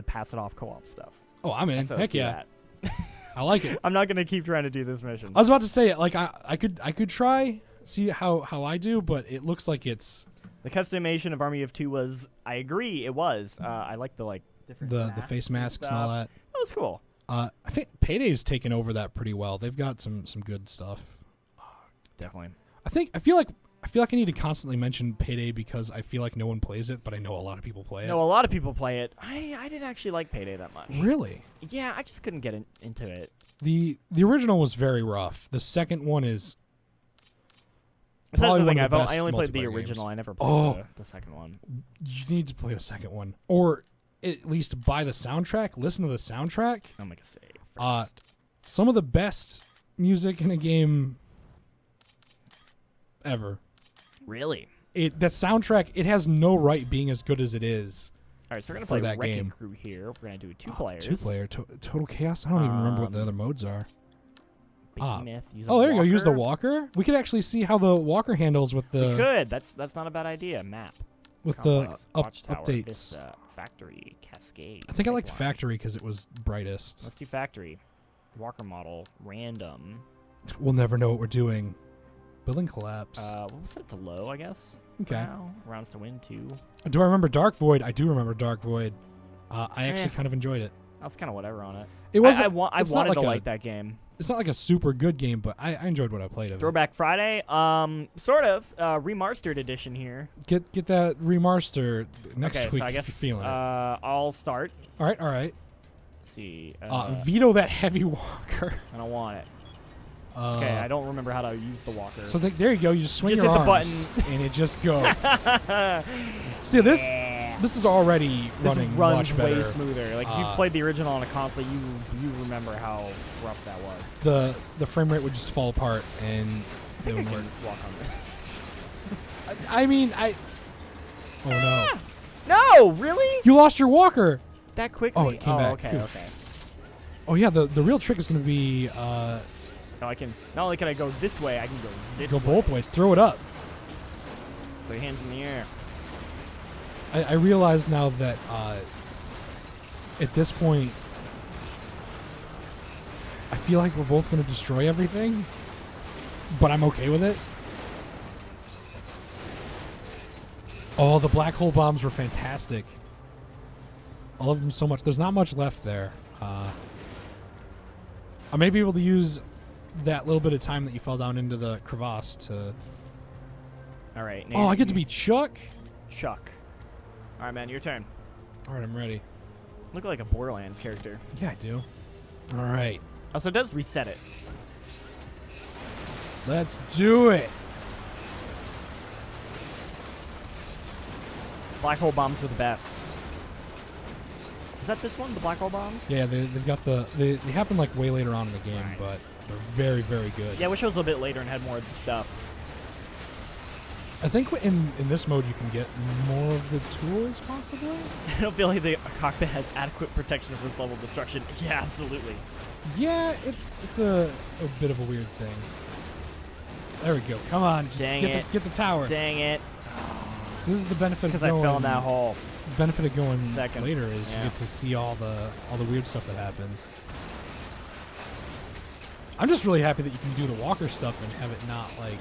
Speaker 2: pass it off co-op stuff.
Speaker 1: Oh, I'm in.
Speaker 2: So let's
Speaker 1: Heck
Speaker 2: do
Speaker 1: yeah.
Speaker 2: that.
Speaker 1: I like it.
Speaker 2: I'm not gonna keep trying to do this mission.
Speaker 1: I was about to say, like, I could try, see how I do, but it looks like it's
Speaker 2: The customization of Army of Two was, I agree, it was. I like the like different
Speaker 1: the face masks and all that.
Speaker 2: That was cool.
Speaker 1: I think Payday's taken over that pretty well. They've got some good stuff.
Speaker 2: Definitely.
Speaker 1: I feel like I need to constantly mention Payday because I feel like no one plays it, but I know a lot of people play it.
Speaker 2: No, a lot of people play it. I didn't actually like Payday that much.
Speaker 1: Really?
Speaker 2: Yeah, I just couldn't get into it.
Speaker 1: The original was very rough. The second one is
Speaker 2: That's
Speaker 1: probably
Speaker 2: the
Speaker 1: one
Speaker 2: thing.
Speaker 1: of the
Speaker 2: I
Speaker 1: best
Speaker 2: only played the
Speaker 1: multiplayer
Speaker 2: original.
Speaker 1: games.
Speaker 2: I never played the second one.
Speaker 1: You need to play the second one, or at least buy the soundtrack. Listen to the soundtrack.
Speaker 2: I'll make a save first.
Speaker 1: Some of the best music in a game ever.
Speaker 2: Really?
Speaker 1: That soundtrack, it has no right being as good as it is.
Speaker 2: All right, so we're gonna
Speaker 1: for
Speaker 2: play
Speaker 1: that
Speaker 2: Wrecking
Speaker 1: game.
Speaker 2: Crew here. We're gonna do 2 players.
Speaker 1: 2-player, Total Chaos. I don't even remember what the other modes are.
Speaker 2: Behemoth, use a
Speaker 1: Oh, there you go. Use the
Speaker 2: walker.
Speaker 1: walker. We could actually see how the walker handles with
Speaker 2: We
Speaker 1: the
Speaker 2: could. That's not a bad idea. Map.
Speaker 1: with
Speaker 2: Complex,
Speaker 1: the
Speaker 2: Watchtower,
Speaker 1: updates.
Speaker 2: Vista, Factory, Cascade.
Speaker 1: I think I liked
Speaker 2: Pipeline.
Speaker 1: Factory because it was brightest.
Speaker 2: Let's do Factory. Walker model. Random.
Speaker 1: We'll never know what we're doing. Building collapse.
Speaker 2: We'll set it to low, I guess.
Speaker 1: Okay.
Speaker 2: Now. Rounds to win 2.
Speaker 1: Do I remember Dark Void? I do remember Dark Void. I actually
Speaker 2: Eh.
Speaker 1: kind of enjoyed it.
Speaker 2: That's kind of whatever on it.
Speaker 1: It wasn't.
Speaker 2: I
Speaker 1: it's not
Speaker 2: wanted to
Speaker 1: like
Speaker 2: like that game.
Speaker 1: It's not like a super good game, but I enjoyed what I played of it.
Speaker 2: Throwback Friday. Sort of. Remastered edition here.
Speaker 1: Get that remaster next
Speaker 2: Okay,
Speaker 1: week.
Speaker 2: so I
Speaker 1: if
Speaker 2: guess
Speaker 1: you're feeling it.
Speaker 2: I'll start.
Speaker 1: All right.
Speaker 2: Let's see.
Speaker 1: Veto that heavy walker.
Speaker 2: I don't want it. Okay, I don't remember how to use the walker.
Speaker 1: So there you go. You just swing
Speaker 2: Just
Speaker 1: your
Speaker 2: hit the
Speaker 1: arms, and it just goes. See this?
Speaker 2: Yeah.
Speaker 1: This is already
Speaker 2: This
Speaker 1: running
Speaker 2: runs
Speaker 1: much better.
Speaker 2: way smoother. Like if you've played the original on a console, you remember how rough that was.
Speaker 1: The frame rate would just fall apart, and
Speaker 2: I think I can walk on this.
Speaker 1: I mean, oh no!
Speaker 2: No, really?
Speaker 1: You lost your walker.
Speaker 2: That quickly?
Speaker 1: Oh, it came back.
Speaker 2: Okay,
Speaker 1: Phew.
Speaker 2: okay.
Speaker 1: Oh yeah, the real trick is going to be
Speaker 2: No, I can. Not only can I go this way, I can go this
Speaker 1: go
Speaker 2: way.
Speaker 1: both ways. Throw it up.
Speaker 2: Put your hands in the air.
Speaker 1: I realize now that at this point, I feel like we're both going to destroy everything, but I'm okay with it. Oh, the black hole bombs were fantastic. I love them so much. There's not much left there. I may be able to use that little bit of time that you fell down into the crevasse to...
Speaker 2: All right.
Speaker 1: Oh, I get to be Chuck?
Speaker 2: Chuck. All right, man, your turn.
Speaker 1: All right, I'm ready.
Speaker 2: Look like a Borderlands character.
Speaker 1: Yeah, I do. All right.
Speaker 2: Also, it does reset it.
Speaker 1: Let's do it.
Speaker 2: Black hole bombs were the best. Is that this one, the black hole bombs?
Speaker 1: Yeah, they've got they happen like way later on in the game,
Speaker 2: Right.
Speaker 1: but they're very, very good.
Speaker 2: Yeah, I wish it was a bit later and had more of the stuff.
Speaker 1: I think in this mode you can get more of the tools, possibly?
Speaker 2: I don't feel like the cockpit has adequate protection from this level of destruction. Yeah, absolutely.
Speaker 1: Yeah, it's a bit of a weird thing. There we go. Come on, just
Speaker 2: Dang
Speaker 1: get
Speaker 2: it.
Speaker 1: the get the tower.
Speaker 2: Dang it.
Speaker 1: So this is the benefit of
Speaker 2: Because I
Speaker 1: going.
Speaker 2: fell in that hole.
Speaker 1: Benefit of going
Speaker 2: Second.
Speaker 1: later is
Speaker 2: Yeah.
Speaker 1: you get to see all the weird stuff that happens. I'm just really happy that you can do the walker stuff and have it not like,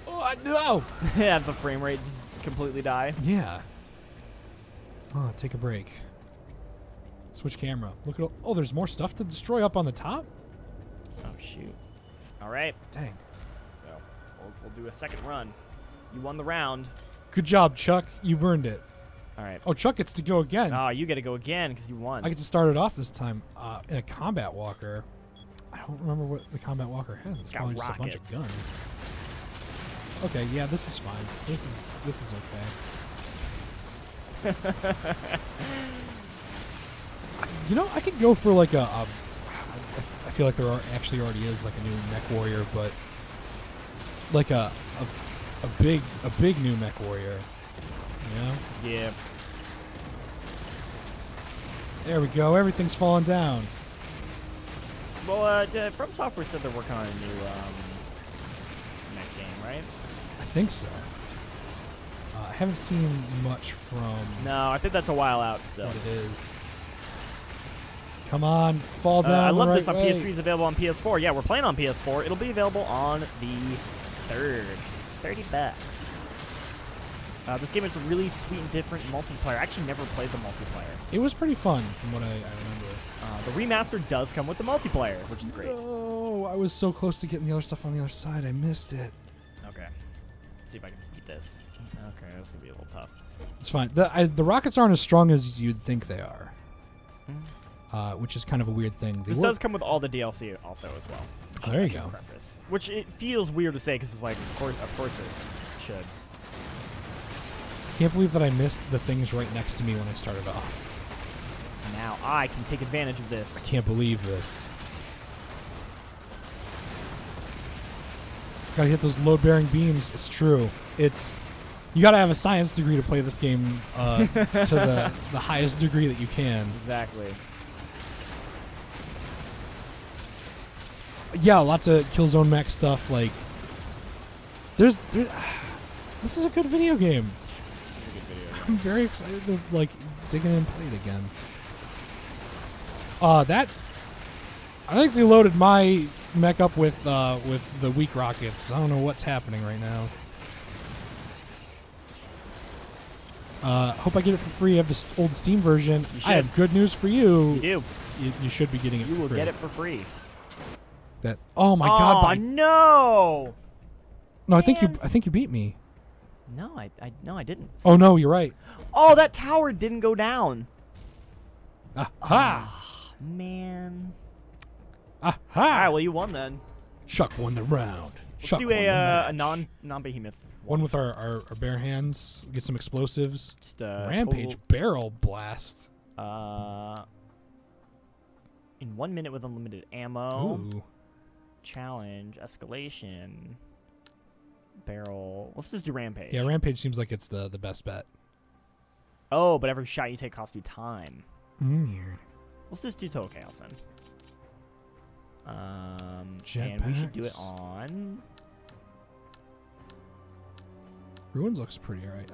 Speaker 1: oh no.
Speaker 2: Yeah, the frame rate just completely die.
Speaker 1: Yeah. Oh, take a break. Switch camera. Look at all, oh, there's more stuff to destroy up on the top?
Speaker 2: Oh, shoot. All right.
Speaker 1: Dang.
Speaker 2: So we'll do a second run. You won the round.
Speaker 1: Good job, Chuck. You've earned it.
Speaker 2: All right.
Speaker 1: Oh, Chuck gets to go again.
Speaker 2: Oh, you got to go again because you won.
Speaker 1: I get to start it off this time in a combat walker. I don't remember what the combat walker has. It's
Speaker 2: got
Speaker 1: probably just a bunch
Speaker 2: rockets.
Speaker 1: of guns. Okay, yeah, this is fine. This is okay. You know, I could go for like I feel like there actually already is like a new mech warrior, but like a big new mech warrior. You know?
Speaker 2: Yeah.
Speaker 1: There we go. Everything's falling down.
Speaker 2: Well, From Software said they're working on a new mech game, right?
Speaker 1: I think so. I haven't seen much from
Speaker 2: No, I think that's a while out still.
Speaker 1: what it is. Come on, fall down.
Speaker 2: I love
Speaker 1: the right
Speaker 2: this on
Speaker 1: way.
Speaker 2: PS3. Is available on PS4. Yeah, we're playing on PS4. It'll be available on the 3rd. $30. This game is a really sweet and different multiplayer. I actually never played the multiplayer.
Speaker 1: It was pretty fun, from what I remember.
Speaker 2: The remaster does come with the multiplayer, which is great.
Speaker 1: Oh, I was so close to getting the other stuff on the other side. I missed it.
Speaker 2: Okay. Let's see if I can beat this. Okay, that's gonna be a little tough.
Speaker 1: It's fine. The rockets aren't as strong as you'd think they are, which is kind of a weird thing.
Speaker 2: This does come with all the DLC also as well.
Speaker 1: Oh, there you go.
Speaker 2: Preface. Which it feels weird to say because it's like, of course it should.
Speaker 1: Can't believe that I missed the things right next to me when I started off.
Speaker 2: Now I can take advantage of
Speaker 1: I
Speaker 2: this.
Speaker 1: can't believe this. Gotta hit those load-bearing beams. It's true. You gotta have a science degree to play this game to the highest degree that you can.
Speaker 2: Exactly.
Speaker 1: Yeah, lots of Killzone mech stuff. Like, this is a good video game.
Speaker 2: This is a good video.
Speaker 1: I'm very excited to like dig in and play it again. I think they loaded my mech up with the weak rockets. I don't know what's happening right now. Hope I get it for free. I have this old Steam version.
Speaker 2: You should.
Speaker 1: I have good news for you.
Speaker 2: You do.
Speaker 1: You should be getting it for free.
Speaker 2: You will get it for free.
Speaker 1: Oh my god!
Speaker 2: Oh no!
Speaker 1: No, I think you beat me.
Speaker 2: No, I didn't.
Speaker 1: Oh no, you're right.
Speaker 2: Oh, that tower didn't go down.
Speaker 1: Aha!
Speaker 2: Man.
Speaker 1: Aha!
Speaker 2: All right, well you won then.
Speaker 1: Shuck won the round.
Speaker 2: Let's
Speaker 1: Shuck
Speaker 2: do
Speaker 1: won the
Speaker 2: a
Speaker 1: match.
Speaker 2: non-behemoth.
Speaker 1: One with our bare hands. Get some explosives.
Speaker 2: Just
Speaker 1: Rampage barrel blast.
Speaker 2: In 1 minute with unlimited ammo.
Speaker 1: Ooh.
Speaker 2: Challenge, escalation, barrel. Let's just do rampage.
Speaker 1: Yeah, Rampage seems like it's the best bet.
Speaker 2: Oh, but every shot you take costs you time.
Speaker 1: Mm.
Speaker 2: Let's just do total chaos then. And we should do it
Speaker 1: Jetpacks.
Speaker 2: on.
Speaker 1: Ruins looks pretty alright.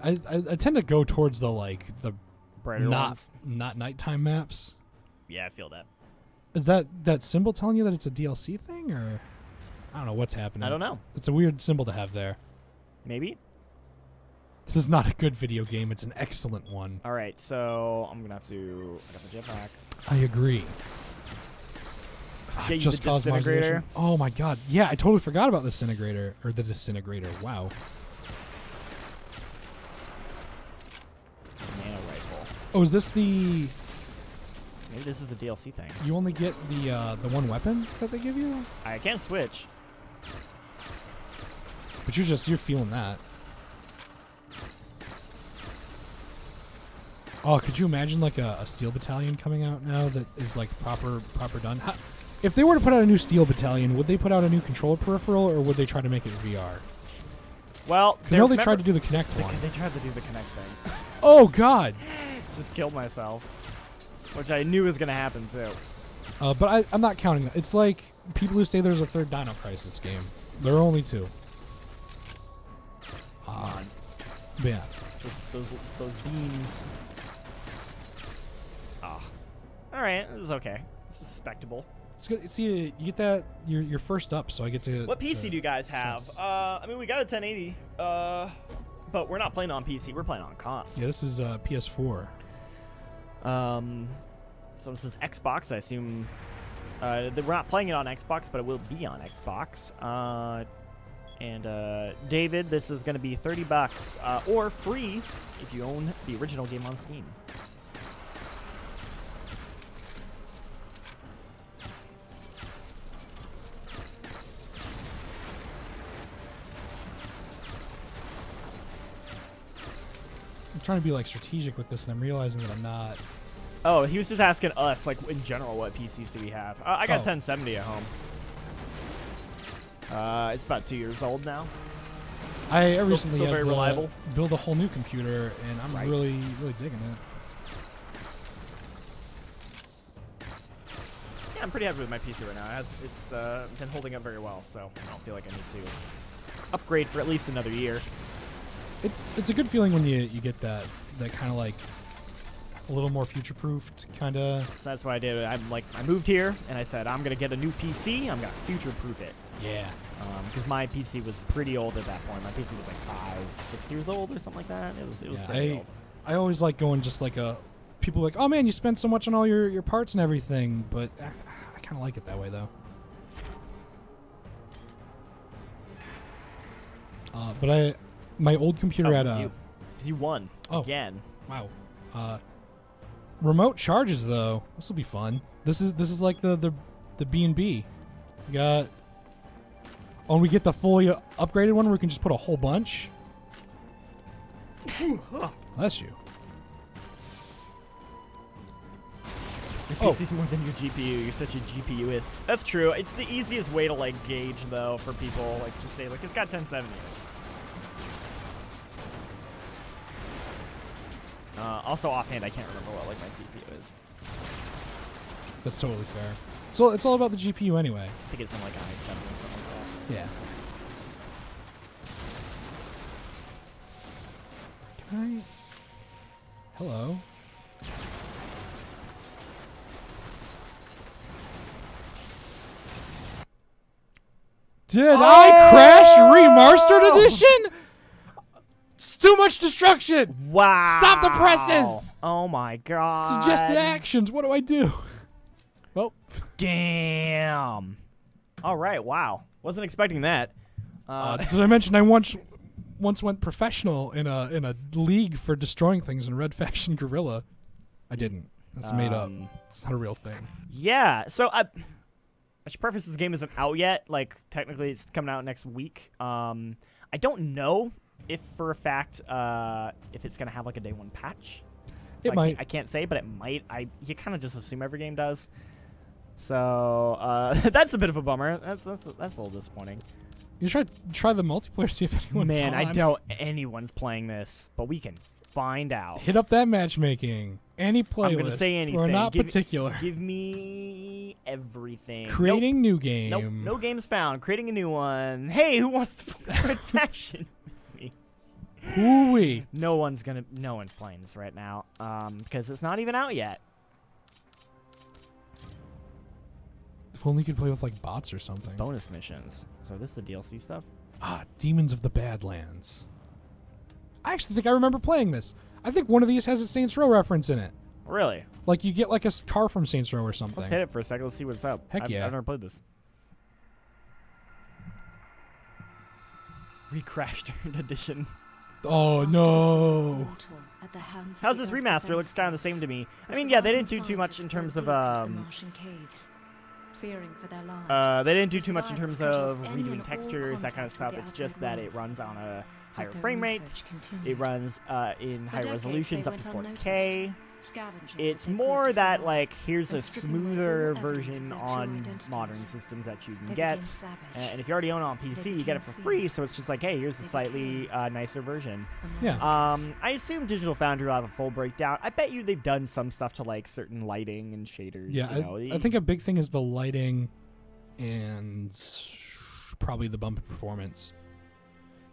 Speaker 1: I tend to go towards the
Speaker 2: Brighter ones.
Speaker 1: not nighttime maps.
Speaker 2: Yeah, I feel that.
Speaker 1: Is that symbol telling you that it's a DLC thing, or I don't know what's happening?
Speaker 2: I don't know.
Speaker 1: It's a weird symbol to have there.
Speaker 2: Maybe.
Speaker 1: This is not a good video game. It's an excellent one.
Speaker 2: All right, so I'm gonna have to. I got the jetpack.
Speaker 1: I agree.
Speaker 2: Get you
Speaker 1: Just
Speaker 2: the
Speaker 1: Cause
Speaker 2: disintegrator.
Speaker 1: Margination. Oh my god. Yeah, I totally forgot about the disintegrator. Or the disintegrator. Wow.
Speaker 2: Nano rifle.
Speaker 1: Oh, is this the...
Speaker 2: Maybe this is a DLC thing.
Speaker 1: You only get the one weapon that they give you?
Speaker 2: I can switch.
Speaker 1: But you're feeling that. Oh, could you imagine like a Steel Battalion coming out now that is like proper done? If they were to put out a new Steel Battalion, would they put out a new controller peripheral, or would they try to make it VR?
Speaker 2: Well,
Speaker 1: Because I know they tried to do the Kinect one.
Speaker 2: They tried to do the Kinect thing.
Speaker 1: Oh god!
Speaker 2: Just killed myself. Which I knew was gonna happen too.
Speaker 1: But I'm not counting that. It's like people who say there's a third Dino Crisis game. There are only two.
Speaker 2: Come on.
Speaker 1: But yeah.
Speaker 2: Those beams. Ah. Alright, it was okay. It's respectable.
Speaker 1: It's good. See, you get that. You're first up, so I get to.
Speaker 2: What PC do you guys have?
Speaker 1: sense.
Speaker 2: I mean, we got a 1080. But we're not playing on PC. We're playing on cons.
Speaker 1: Yeah, this is PS4.
Speaker 2: So this is Xbox. I assume we're not playing it on Xbox, but it will be on Xbox. And David, this is going to be $30 or free if you own the original game on Steam.
Speaker 1: I'm trying to be like strategic with this, and I'm realizing that I'm not.
Speaker 2: Oh, he was just asking us, like in general, what PCs do we have? I got
Speaker 1: Oh.
Speaker 2: 1070 at home. It's about 2 years old now.
Speaker 1: I
Speaker 2: Still-
Speaker 1: recently
Speaker 2: still
Speaker 1: had
Speaker 2: very
Speaker 1: to
Speaker 2: reliable.
Speaker 1: build a whole new computer, and I'm
Speaker 2: Right.
Speaker 1: really digging it.
Speaker 2: Yeah, I'm pretty happy with my PC right now. It's been holding up very well, so I don't feel like I need to upgrade for at least another year.
Speaker 1: It's a good feeling when you get that kind of like a little more future-proofed, kind of.
Speaker 2: So that's what I did. I moved here, and I said, I'm going to get a new PC. I'm going to future-proof it.
Speaker 1: Yeah.
Speaker 2: Because my PC was pretty old at that point. My PC was like 5, 6 years old or something like that. It was pretty old.
Speaker 1: I always like going just like a... People are like, oh man, you spent so much on all your parts and everything, but I kind of like it that way, though. But my old computer had a...
Speaker 2: You won. Again.
Speaker 1: Wow. Remote charges, though. This will be fun. This is like the B&B. We got... Oh, and we get the fully upgraded one where we can just put a whole bunch. Bless you.
Speaker 2: Your PC's more than your GPU. You're such a GPUist. That's true. It's the easiest way to like gauge though for people. Like just say like it's got 1070. Also offhand, I can't remember what like my CPU is.
Speaker 1: That's totally fair. So it's all about the GPU anyway.
Speaker 2: I think it's in like i7 or something like that.
Speaker 1: Yeah. Can I? Hello. Did I crash remastered edition? It's too much destruction.
Speaker 2: Wow.
Speaker 1: Stop the presses.
Speaker 2: Oh my god.
Speaker 1: Suggested actions. What do I do? Well.
Speaker 2: Damn. All right. Wow. Wasn't expecting that.
Speaker 1: Did I mention I once went professional in a league for destroying things in Red Faction Guerrilla? I didn't. That's made up. It's not a real thing.
Speaker 2: Yeah. So I should preface this game isn't out yet. Like technically, it's coming out next week. I don't know if for a fact if it's gonna have like a day one patch. So
Speaker 1: It might.
Speaker 2: I can't say, but it might. You kind of just assume every game does. So that's a bit of a bummer. That's a little disappointing.
Speaker 1: You try the multiplayer, see if anyone's
Speaker 2: Man,
Speaker 1: on.
Speaker 2: I doubt anyone's playing this, but we can find out.
Speaker 1: Hit up that matchmaking. Any playlist.
Speaker 2: I'm gonna say anything.
Speaker 1: We're not particular.
Speaker 2: Give me everything.
Speaker 1: Creating new game.
Speaker 2: Nope, no games found. Creating a new one. Hey, who wants to play Red Faction with me?
Speaker 1: Hoo-wee.
Speaker 2: No one's playing this right now, because it's not even out yet.
Speaker 1: If only you could play with like bots or something.
Speaker 2: Bonus missions. So this is the DLC stuff?
Speaker 1: Demons of the Badlands. I actually think I remember playing this. I think one of these has a Saints Row reference in it.
Speaker 2: Really?
Speaker 1: Like you get like a car from Saints Row or something.
Speaker 2: Let's hit it for a second. Let's see what's up.
Speaker 1: Heck yeah.
Speaker 2: I've never played this. Recrashed edition.
Speaker 1: Oh no.
Speaker 2: How's this remaster? It looks kind of the same to me. I mean, yeah, they didn't do too much in terms of they didn't do too much in terms of redoing textures, that kind of stuff. It's just that it runs on a higher frame rate. It runs in higher resolutions up to 4K. It's more that, like, here's a smoother version on modern systems that you can get. And if you already own it on PC, you get it for free, so it's just like, hey, here's a slightly nicer version.
Speaker 1: Yeah.
Speaker 2: I assume Digital Foundry will have a full breakdown. I bet you they've done some stuff to, like, certain lighting and shaders.
Speaker 1: Yeah,
Speaker 2: you know.
Speaker 1: I think a big thing is the lighting and probably the bump in performance.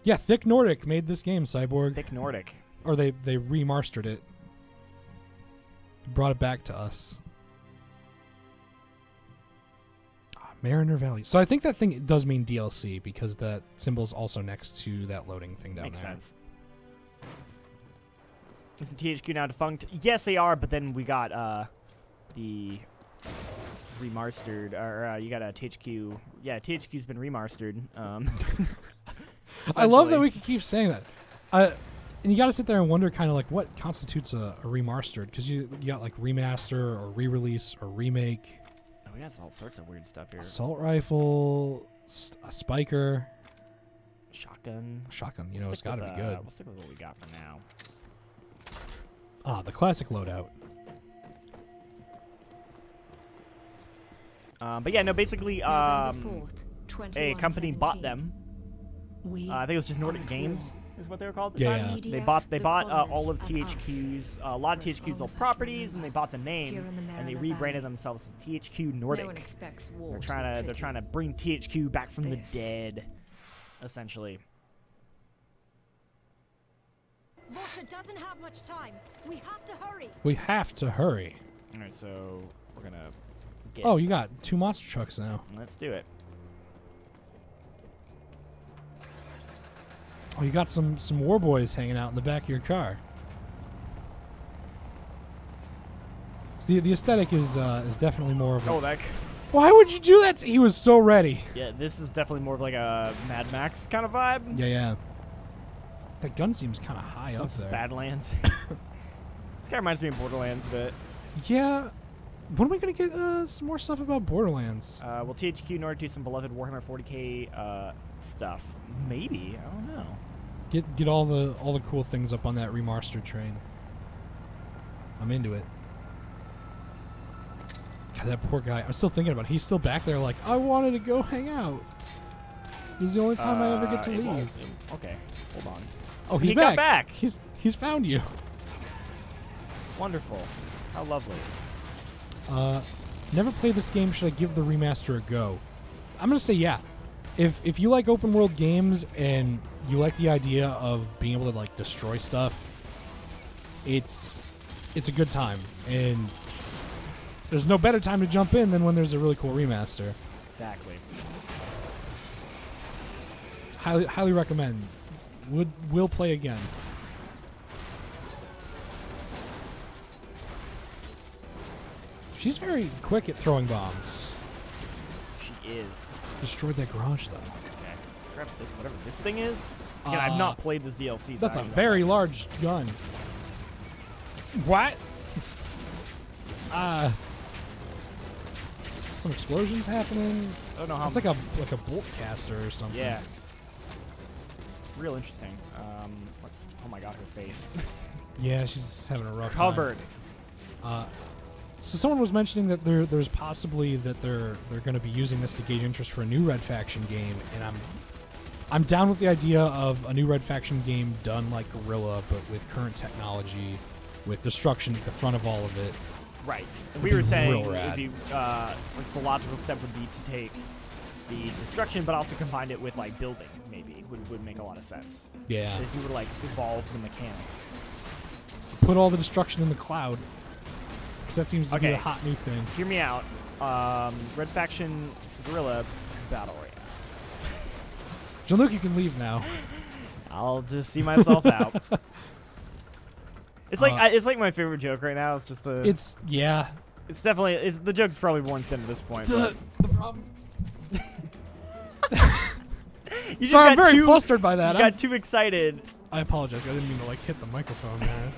Speaker 1: Yeah, Thick Nordic made this game, Cyborg.
Speaker 2: Thick Nordic.
Speaker 1: Or they remastered it. Brought it back to us. Mariner Valley. So I think that thing does mean DLC because that symbol's also next to that loading thing down there.
Speaker 2: Makes sense. Is the THQ now defunct? Yes, they are, but then we got the remastered, or you got a THQ. Yeah, THQ's been remastered.
Speaker 1: I love that we can keep saying that. And you got to sit there and wonder kind of like what constitutes a remastered, because you got like remaster or re-release or remake.
Speaker 2: Oh, we got all sorts of weird stuff here.
Speaker 1: Assault rifle, a spiker,
Speaker 2: shotgun.
Speaker 1: You know, it's got to be good.
Speaker 2: We'll stick with what we got for
Speaker 1: The
Speaker 2: now.
Speaker 1: classic loadout.
Speaker 2: But yeah, no, basically, a company bought them. I think it was just Nordic Games. Is what they were called at the time.
Speaker 1: Yeah.
Speaker 2: They bought all of THQ's a lot of THQ's old properties, and they bought the name and they rebranded themselves as THQ Nordic. They're trying to bring THQ back from the dead, essentially.
Speaker 3: Vosha doesn't have much time. We have to hurry.
Speaker 1: We have to hurry.
Speaker 2: All right, so we're gonna get.
Speaker 1: Oh, you got 2 monster trucks now.
Speaker 2: Let's do it.
Speaker 1: Oh, you got some war boys hanging out in the back of your car. So the aesthetic is definitely more of a...
Speaker 2: Oh, that.
Speaker 1: Why would you do that? He was so ready.
Speaker 2: Yeah, this is definitely more of like a Mad Max kind of vibe.
Speaker 1: Yeah. That gun seems kind of high up
Speaker 2: This is
Speaker 1: there.
Speaker 2: Badlands. This guy reminds me of Borderlands a bit.
Speaker 1: Yeah. When are we going to get some more stuff about Borderlands?
Speaker 2: Will THQ in order to do some beloved Warhammer 40k stuff? Maybe. I don't know.
Speaker 1: Get all the cool things up on that remastered train. I'm into it. God, that poor guy. I'm still thinking about it. He's still back there like, I wanted to go hang out. This is the only time I ever get to
Speaker 2: it
Speaker 1: leave.
Speaker 2: won't- Okay, hold on.
Speaker 1: Oh, he's
Speaker 2: He
Speaker 1: back.
Speaker 2: got back.
Speaker 1: He's found you.
Speaker 2: Wonderful. How lovely.
Speaker 1: Never played this game. Should I give the remaster a go? I'm gonna say yeah. If you like open world games and you like the idea of being able to like destroy stuff, it's a good time. And there's no better time to jump in than when there's a really cool remaster.
Speaker 2: Exactly.
Speaker 1: Highly recommend. Will play again. She's very quick at throwing bombs.
Speaker 2: She is.
Speaker 1: Destroyed that garage though.
Speaker 2: Okay. Let's grab this, whatever this thing is. Again, I've not played this DLC. So
Speaker 1: That's
Speaker 2: I
Speaker 1: a
Speaker 2: don't know.
Speaker 1: very large gun. What? Some explosions happening.
Speaker 2: I don't know how.
Speaker 1: It's like a bolt caster or something.
Speaker 2: Yeah. Real interesting. Let's. Oh my God, her face.
Speaker 1: Yeah, she's having a rough
Speaker 2: Covered.
Speaker 1: time. So someone was mentioning that there's possibly that they're going to be using this to gauge interest for a new Red Faction game, and I'm down with the idea of a new Red Faction game done like Guerrilla, but with current technology, with destruction at the front of all of it.
Speaker 2: Right. And
Speaker 1: Would
Speaker 2: we
Speaker 1: be
Speaker 2: were saying
Speaker 1: real rad.
Speaker 2: it'd be like the logical step would be to take the destruction, but also combine it with like building. Maybe would make a lot of sense.
Speaker 1: Yeah.
Speaker 2: If you were to like evolve the mechanics.
Speaker 1: Put all the destruction in the cloud. Because that seems to be
Speaker 2: Okay.
Speaker 1: a hot new thing.
Speaker 2: Hear me out. Red Faction Guerrilla Battle Royale.
Speaker 1: Jean-Luc, you can leave now.
Speaker 2: I'll just see myself out. It's like it's like my favorite joke right now. It's just a.
Speaker 1: It's
Speaker 2: definitely the joke's probably worn thin at this point. but
Speaker 1: the problem.
Speaker 2: you just
Speaker 1: Sorry, I'm
Speaker 2: got
Speaker 1: very
Speaker 2: too,
Speaker 1: flustered by that.
Speaker 2: You got too excited.
Speaker 1: I apologize. I didn't mean to like hit the microphone there.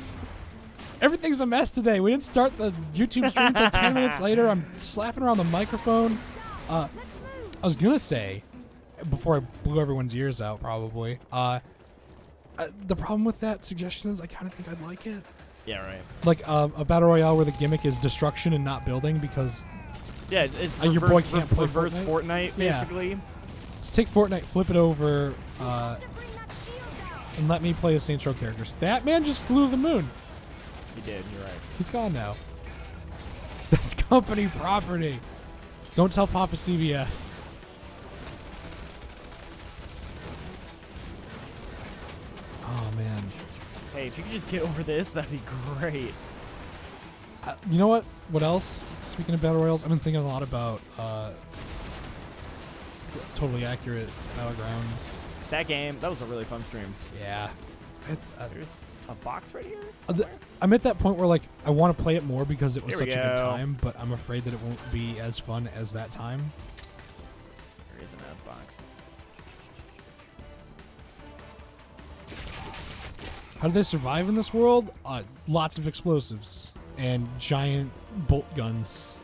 Speaker 1: Everything's a mess today. We didn't start the YouTube stream until 10 minutes later. I'm slapping around the microphone. I was gonna say, before I blew everyone's ears out, probably. The problem with that suggestion is I kind of think I'd like it.
Speaker 2: Yeah, right.
Speaker 1: Like a battle royale where the gimmick is destruction and not building, because
Speaker 2: Yeah, it's
Speaker 1: your boy can't play
Speaker 2: reverse
Speaker 1: Fortnite?
Speaker 2: Fortnite,
Speaker 1: Yeah.
Speaker 2: basically.
Speaker 1: let's take Fortnite, flip it over,
Speaker 3: To bring that shield down.
Speaker 1: and let me play as Saints Row characters. That man just flew to the moon.
Speaker 2: You did. You're right.
Speaker 1: He's gone now. That's company property. Don't tell Papa CBS. Oh man.
Speaker 2: Hey, if you could just get over this, that'd be great.
Speaker 1: You know what? What else? Speaking of battle royals, I've been thinking a lot about Totally Accurate Battlegrounds.
Speaker 2: That game, that was a really fun stream.
Speaker 1: Yeah. It's
Speaker 2: There's a box right here.
Speaker 1: I'm at that point where like I want to play it more because it was
Speaker 2: Here we
Speaker 1: such a good
Speaker 2: go.
Speaker 1: time, but I'm afraid that it won't be as fun as that time.
Speaker 2: There isn't a box.
Speaker 1: How do they survive in this world? Lots of explosives and giant bolt guns.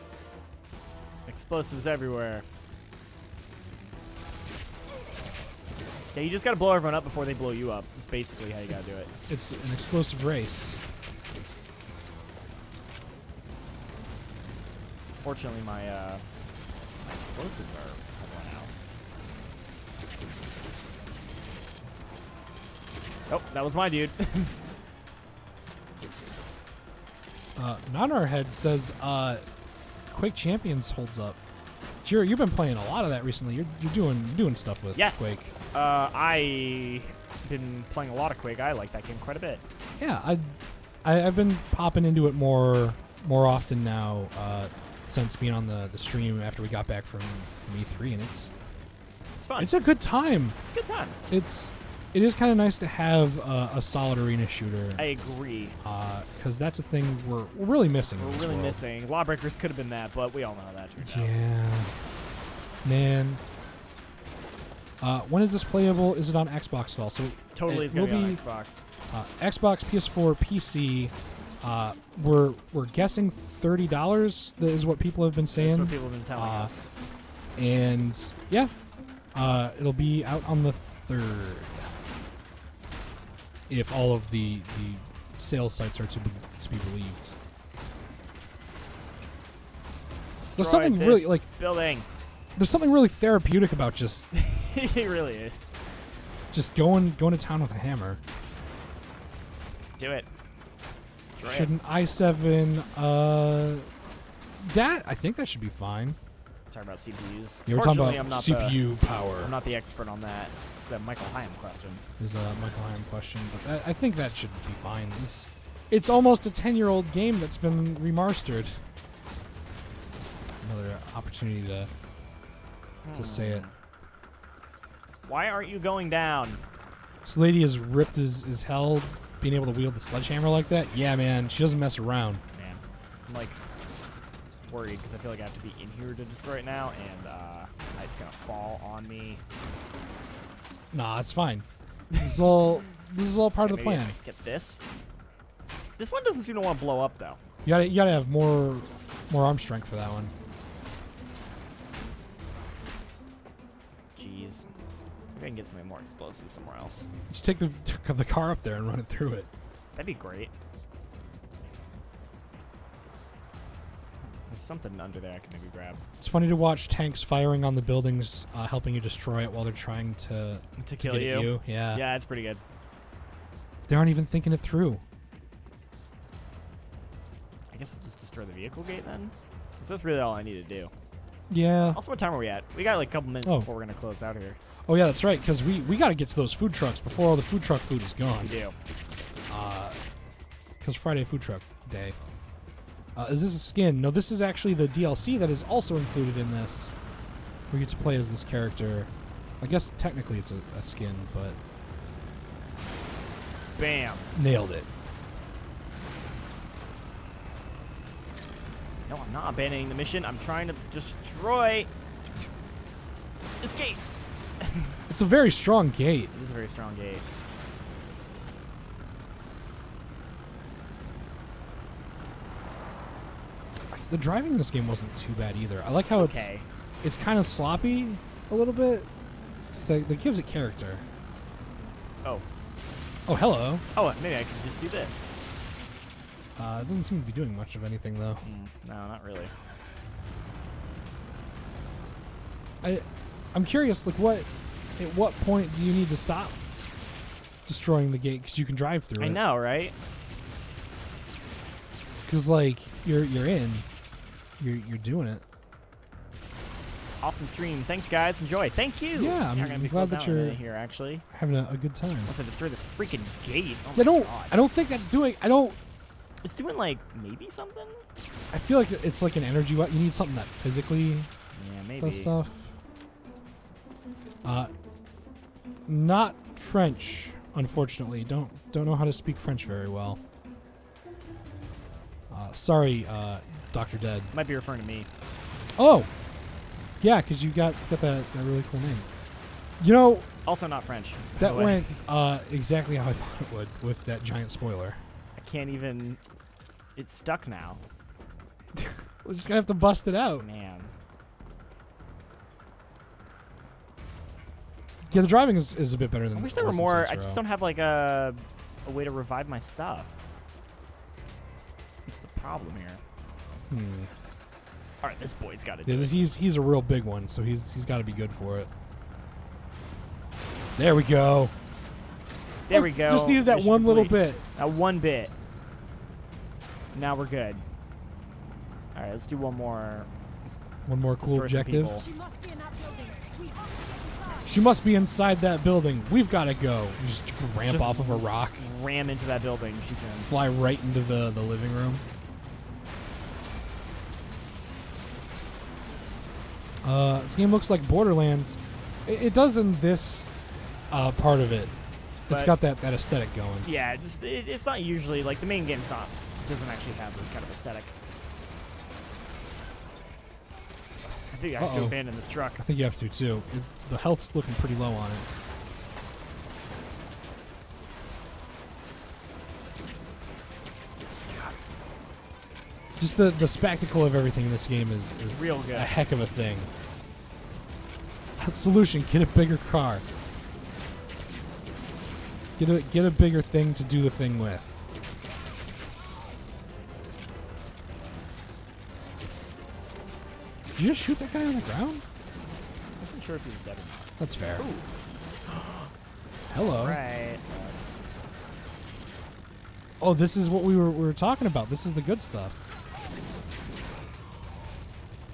Speaker 2: Explosives everywhere. Yeah, you just gotta blow everyone up before they blow you up. That's basically how you gotta do it.
Speaker 1: It's an explosive race.
Speaker 2: Fortunately, my explosives have run out. Oh, that was my dude.
Speaker 1: Nanarhead says Quake Champions holds up. Jiro, you've been playing a lot of that recently. You're doing stuff with
Speaker 2: Yes.
Speaker 1: Quake.
Speaker 2: I been playing a lot of Quake. I like that game quite a bit.
Speaker 1: Yeah, I've been popping into it more often now since being on the stream after we got back from E3, and it's
Speaker 2: fun.
Speaker 1: It's a good time.
Speaker 2: It's a good time.
Speaker 1: It is kind of nice to have a solid arena shooter.
Speaker 2: I agree.
Speaker 1: Because that's a thing we're really missing. in
Speaker 2: We're
Speaker 1: this
Speaker 2: really
Speaker 1: world.
Speaker 2: missing. Lawbreakers could have been that, but we all know how that turned out.
Speaker 1: Yeah, man. When is this playable? Is it on Xbox at all? So
Speaker 2: Totally,
Speaker 1: it
Speaker 2: it's gonna
Speaker 1: will
Speaker 2: be on Xbox.
Speaker 1: Xbox, PS4, PC. We're guessing $30 is what people have been saying.
Speaker 2: That's what people have been telling us.
Speaker 1: And yeah, it'll be out on the 3rd. If all of the sales sites are to be believed. There's something
Speaker 2: Destroy
Speaker 1: really
Speaker 2: this building.
Speaker 1: there's something really therapeutic about just
Speaker 2: It really is.
Speaker 1: going to town with a hammer.
Speaker 2: Do it. Destroy
Speaker 1: Should
Speaker 2: it.
Speaker 1: an i7 that I think that should be fine.
Speaker 2: Talking about CPUs.
Speaker 1: Yeah, we're talking
Speaker 2: Fortunately,
Speaker 1: about
Speaker 2: I'm not
Speaker 1: CPU power.
Speaker 2: I'm not the expert on that. It's a Michael Hyam question.
Speaker 1: Is a Michael Hyam question, but I think that should be fine. It's almost a 10-year-old game that's been remastered. Another opportunity to say it.
Speaker 2: Why aren't you going down?
Speaker 1: This lady is ripped as hell, being able to wield the sledgehammer like that. Yeah, man, she doesn't mess around.
Speaker 2: Man, I'm like worried because I feel like I have to be in here to destroy it now, and it's gonna fall on me.
Speaker 1: Nah, it's fine. This is all part of the
Speaker 2: Maybe I
Speaker 1: plan.
Speaker 2: get this. This one doesn't seem to want to blow up though.
Speaker 1: You gotta have more arm strength for that one.
Speaker 2: Jeez. Maybe I can get something more explosive somewhere else.
Speaker 1: Just take the car up there and run it through it.
Speaker 2: That'd be great. There's something under there I can maybe grab.
Speaker 1: It's funny to watch tanks firing on the buildings, helping you destroy it while they're trying to
Speaker 2: kill
Speaker 1: get at you. Yeah.
Speaker 2: Yeah, it's pretty good.
Speaker 1: They aren't even thinking it through.
Speaker 2: I guess I'll just destroy the vehicle gate then? 'Cause that's really all I need to do.
Speaker 1: Yeah.
Speaker 2: Also, what time are we at? We got like a couple minutes
Speaker 1: Oh.
Speaker 2: before we're going to close out here.
Speaker 1: Oh yeah, that's right. Because we got to get to those food trucks before all the food truck food is gone.
Speaker 2: We do.
Speaker 1: Because Friday Food Truck Day. Is this a skin? No, this is actually the DLC that is also included in this. We get to play as this character. I guess technically it's a skin, but
Speaker 2: Bam.
Speaker 1: nailed it.
Speaker 2: No, I'm not abandoning the mission. I'm trying to destroy this gate.
Speaker 1: It's a very strong gate.
Speaker 2: It is a very strong gate.
Speaker 1: The driving in this game wasn't too bad either. I like how
Speaker 2: okay.
Speaker 1: it's kind of sloppy a little bit. So that gives it character.
Speaker 2: Oh.
Speaker 1: Oh, hello.
Speaker 2: Oh, maybe I can just do this.
Speaker 1: It doesn't seem to be doing much of anything though.
Speaker 2: No, not really.
Speaker 1: I'm curious, like at what point do you need to stop destroying the gate? Because you can drive through it.
Speaker 2: I know, right?
Speaker 1: Because like you're in, you're doing it.
Speaker 2: Awesome stream. Thanks, guys. Enjoy. Thank you.
Speaker 1: Yeah, I'm
Speaker 2: You're gonna be
Speaker 1: glad
Speaker 2: closed
Speaker 1: that
Speaker 2: down in a
Speaker 1: you're-
Speaker 2: minute here, actually.
Speaker 1: Having a good time.
Speaker 2: Once I destroy this freaking gate. Oh
Speaker 1: I
Speaker 2: my
Speaker 1: don't.
Speaker 2: God.
Speaker 1: I don't think that's doing.
Speaker 2: It's doing like maybe something.
Speaker 1: I feel like it's like an energy. You need something that physically
Speaker 2: Yeah, maybe.
Speaker 1: does stuff. Not French, unfortunately. Don't know how to speak French very well. Sorry, Dr. Dead.
Speaker 2: Might be referring to me.
Speaker 1: Oh, yeah, because you got that really cool name. You know,
Speaker 2: Also not French. by
Speaker 1: that
Speaker 2: the way.
Speaker 1: went exactly how I thought it would with that giant spoiler.
Speaker 2: I can't even. It's stuck now.
Speaker 1: We're just gonna have to bust it out.
Speaker 2: Man.
Speaker 1: Yeah, the driving is a bit better than.
Speaker 2: I wish there were
Speaker 1: less than
Speaker 2: more.
Speaker 1: Saints
Speaker 2: I
Speaker 1: Row.
Speaker 2: just don't have like a way to revive my stuff. That's the problem here. All right, this boy's got to do
Speaker 1: Yeah,
Speaker 2: it.
Speaker 1: he's a real big one, so he's got to be good for it. There we go.
Speaker 2: There
Speaker 1: Oh,
Speaker 2: we go.
Speaker 1: Just needed that
Speaker 2: Mission
Speaker 1: one little
Speaker 2: complete.
Speaker 1: bit.
Speaker 2: That one bit. Now we're good. All right, let's do one more.
Speaker 1: One more
Speaker 2: Let's
Speaker 1: cool
Speaker 2: destroy some
Speaker 1: objective.
Speaker 2: people.
Speaker 3: She must be in that building. We have to get inside.
Speaker 1: She must be inside that building. We've got to go. You just ramp
Speaker 2: Just
Speaker 1: off of a rock,
Speaker 2: Ram into that building. She can.
Speaker 1: fly right into the living room. This game looks like Borderlands. It does in this part of it. It's
Speaker 2: But-
Speaker 1: got that aesthetic going.
Speaker 2: Yeah, it's not usually like the main game's not doesn't actually have this kind of aesthetic. I think I have to
Speaker 1: Uh-oh.
Speaker 2: abandon this truck.
Speaker 1: I think you have to too. The health's looking pretty low on it. Just the spectacle of everything in this game is
Speaker 2: Real good.
Speaker 1: a heck of a thing. Solution: get a bigger car. Get a bigger thing to do the thing with. Did you just shoot that guy on the ground?
Speaker 2: I wasn't sure if he was dead or not.
Speaker 1: That's fair. Hello.
Speaker 2: Right.
Speaker 1: Oh, this is what we were talking about. This is the good stuff,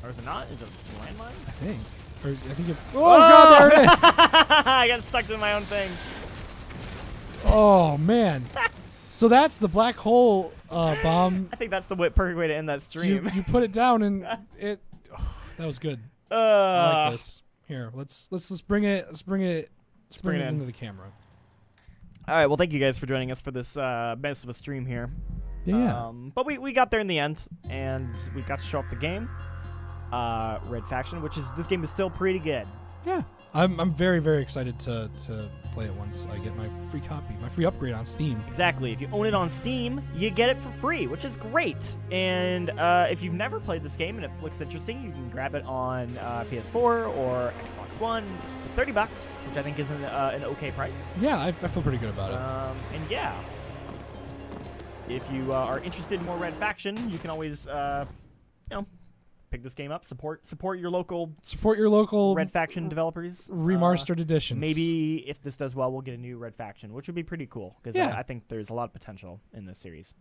Speaker 2: Or is it not? Is it a landmine?
Speaker 1: I think. Or I think it. Oh God, there it is.
Speaker 2: I got sucked in my own thing.
Speaker 1: Oh man. So that's the black hole bomb.
Speaker 2: I think that's the perfect way to end that stream.
Speaker 1: You put it down and it. Oh, that was good. I like this. Here, let's bring it. Let's bring it
Speaker 2: bring it in.
Speaker 1: into the camera.
Speaker 2: All right. Well, thank you guys for joining us for this best of a stream here.
Speaker 1: Yeah.
Speaker 2: But we got there in the end, and we got to show off the game. Red Faction, this game is still pretty good.
Speaker 1: Yeah. I'm very, very excited to play it once I get my free copy, my free upgrade on Steam.
Speaker 2: Exactly. If you own it on Steam, you get it for free, which is great. And if you've never played this game and it looks interesting, you can grab it on PS4 or Xbox One for $30, which I think is an okay price.
Speaker 1: Yeah, I feel pretty good about it.
Speaker 2: And yeah, if you are interested in more Red Faction, you can always, pick this game up. Support your local
Speaker 1: Support your local
Speaker 2: Red Faction developers.
Speaker 1: remastered editions.
Speaker 2: Maybe if this does well, we'll get a new Red Faction, which would be pretty cool because
Speaker 1: Yeah.
Speaker 2: I think there's a lot of potential in this series.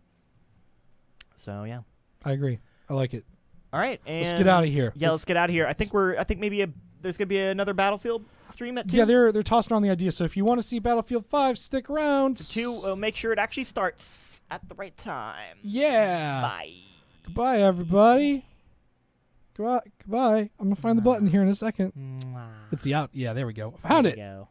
Speaker 2: So yeah.
Speaker 1: I agree. I like it.
Speaker 2: All right, and
Speaker 1: Let's get out of here.
Speaker 2: Yeah, let's get out of here. I think there's gonna be another Battlefield stream at 2.
Speaker 1: Yeah, they're tossing around the idea. So if you want to see Battlefield 5, stick around.
Speaker 2: 2. Make sure it actually starts at the right time.
Speaker 1: Yeah.
Speaker 2: Bye.
Speaker 1: Goodbye, everybody. Goodbye. I'm gonna find the button here in a second.
Speaker 2: Mwah.
Speaker 1: It's the out. Yeah, there we go. Found
Speaker 2: There
Speaker 1: it.
Speaker 2: you go.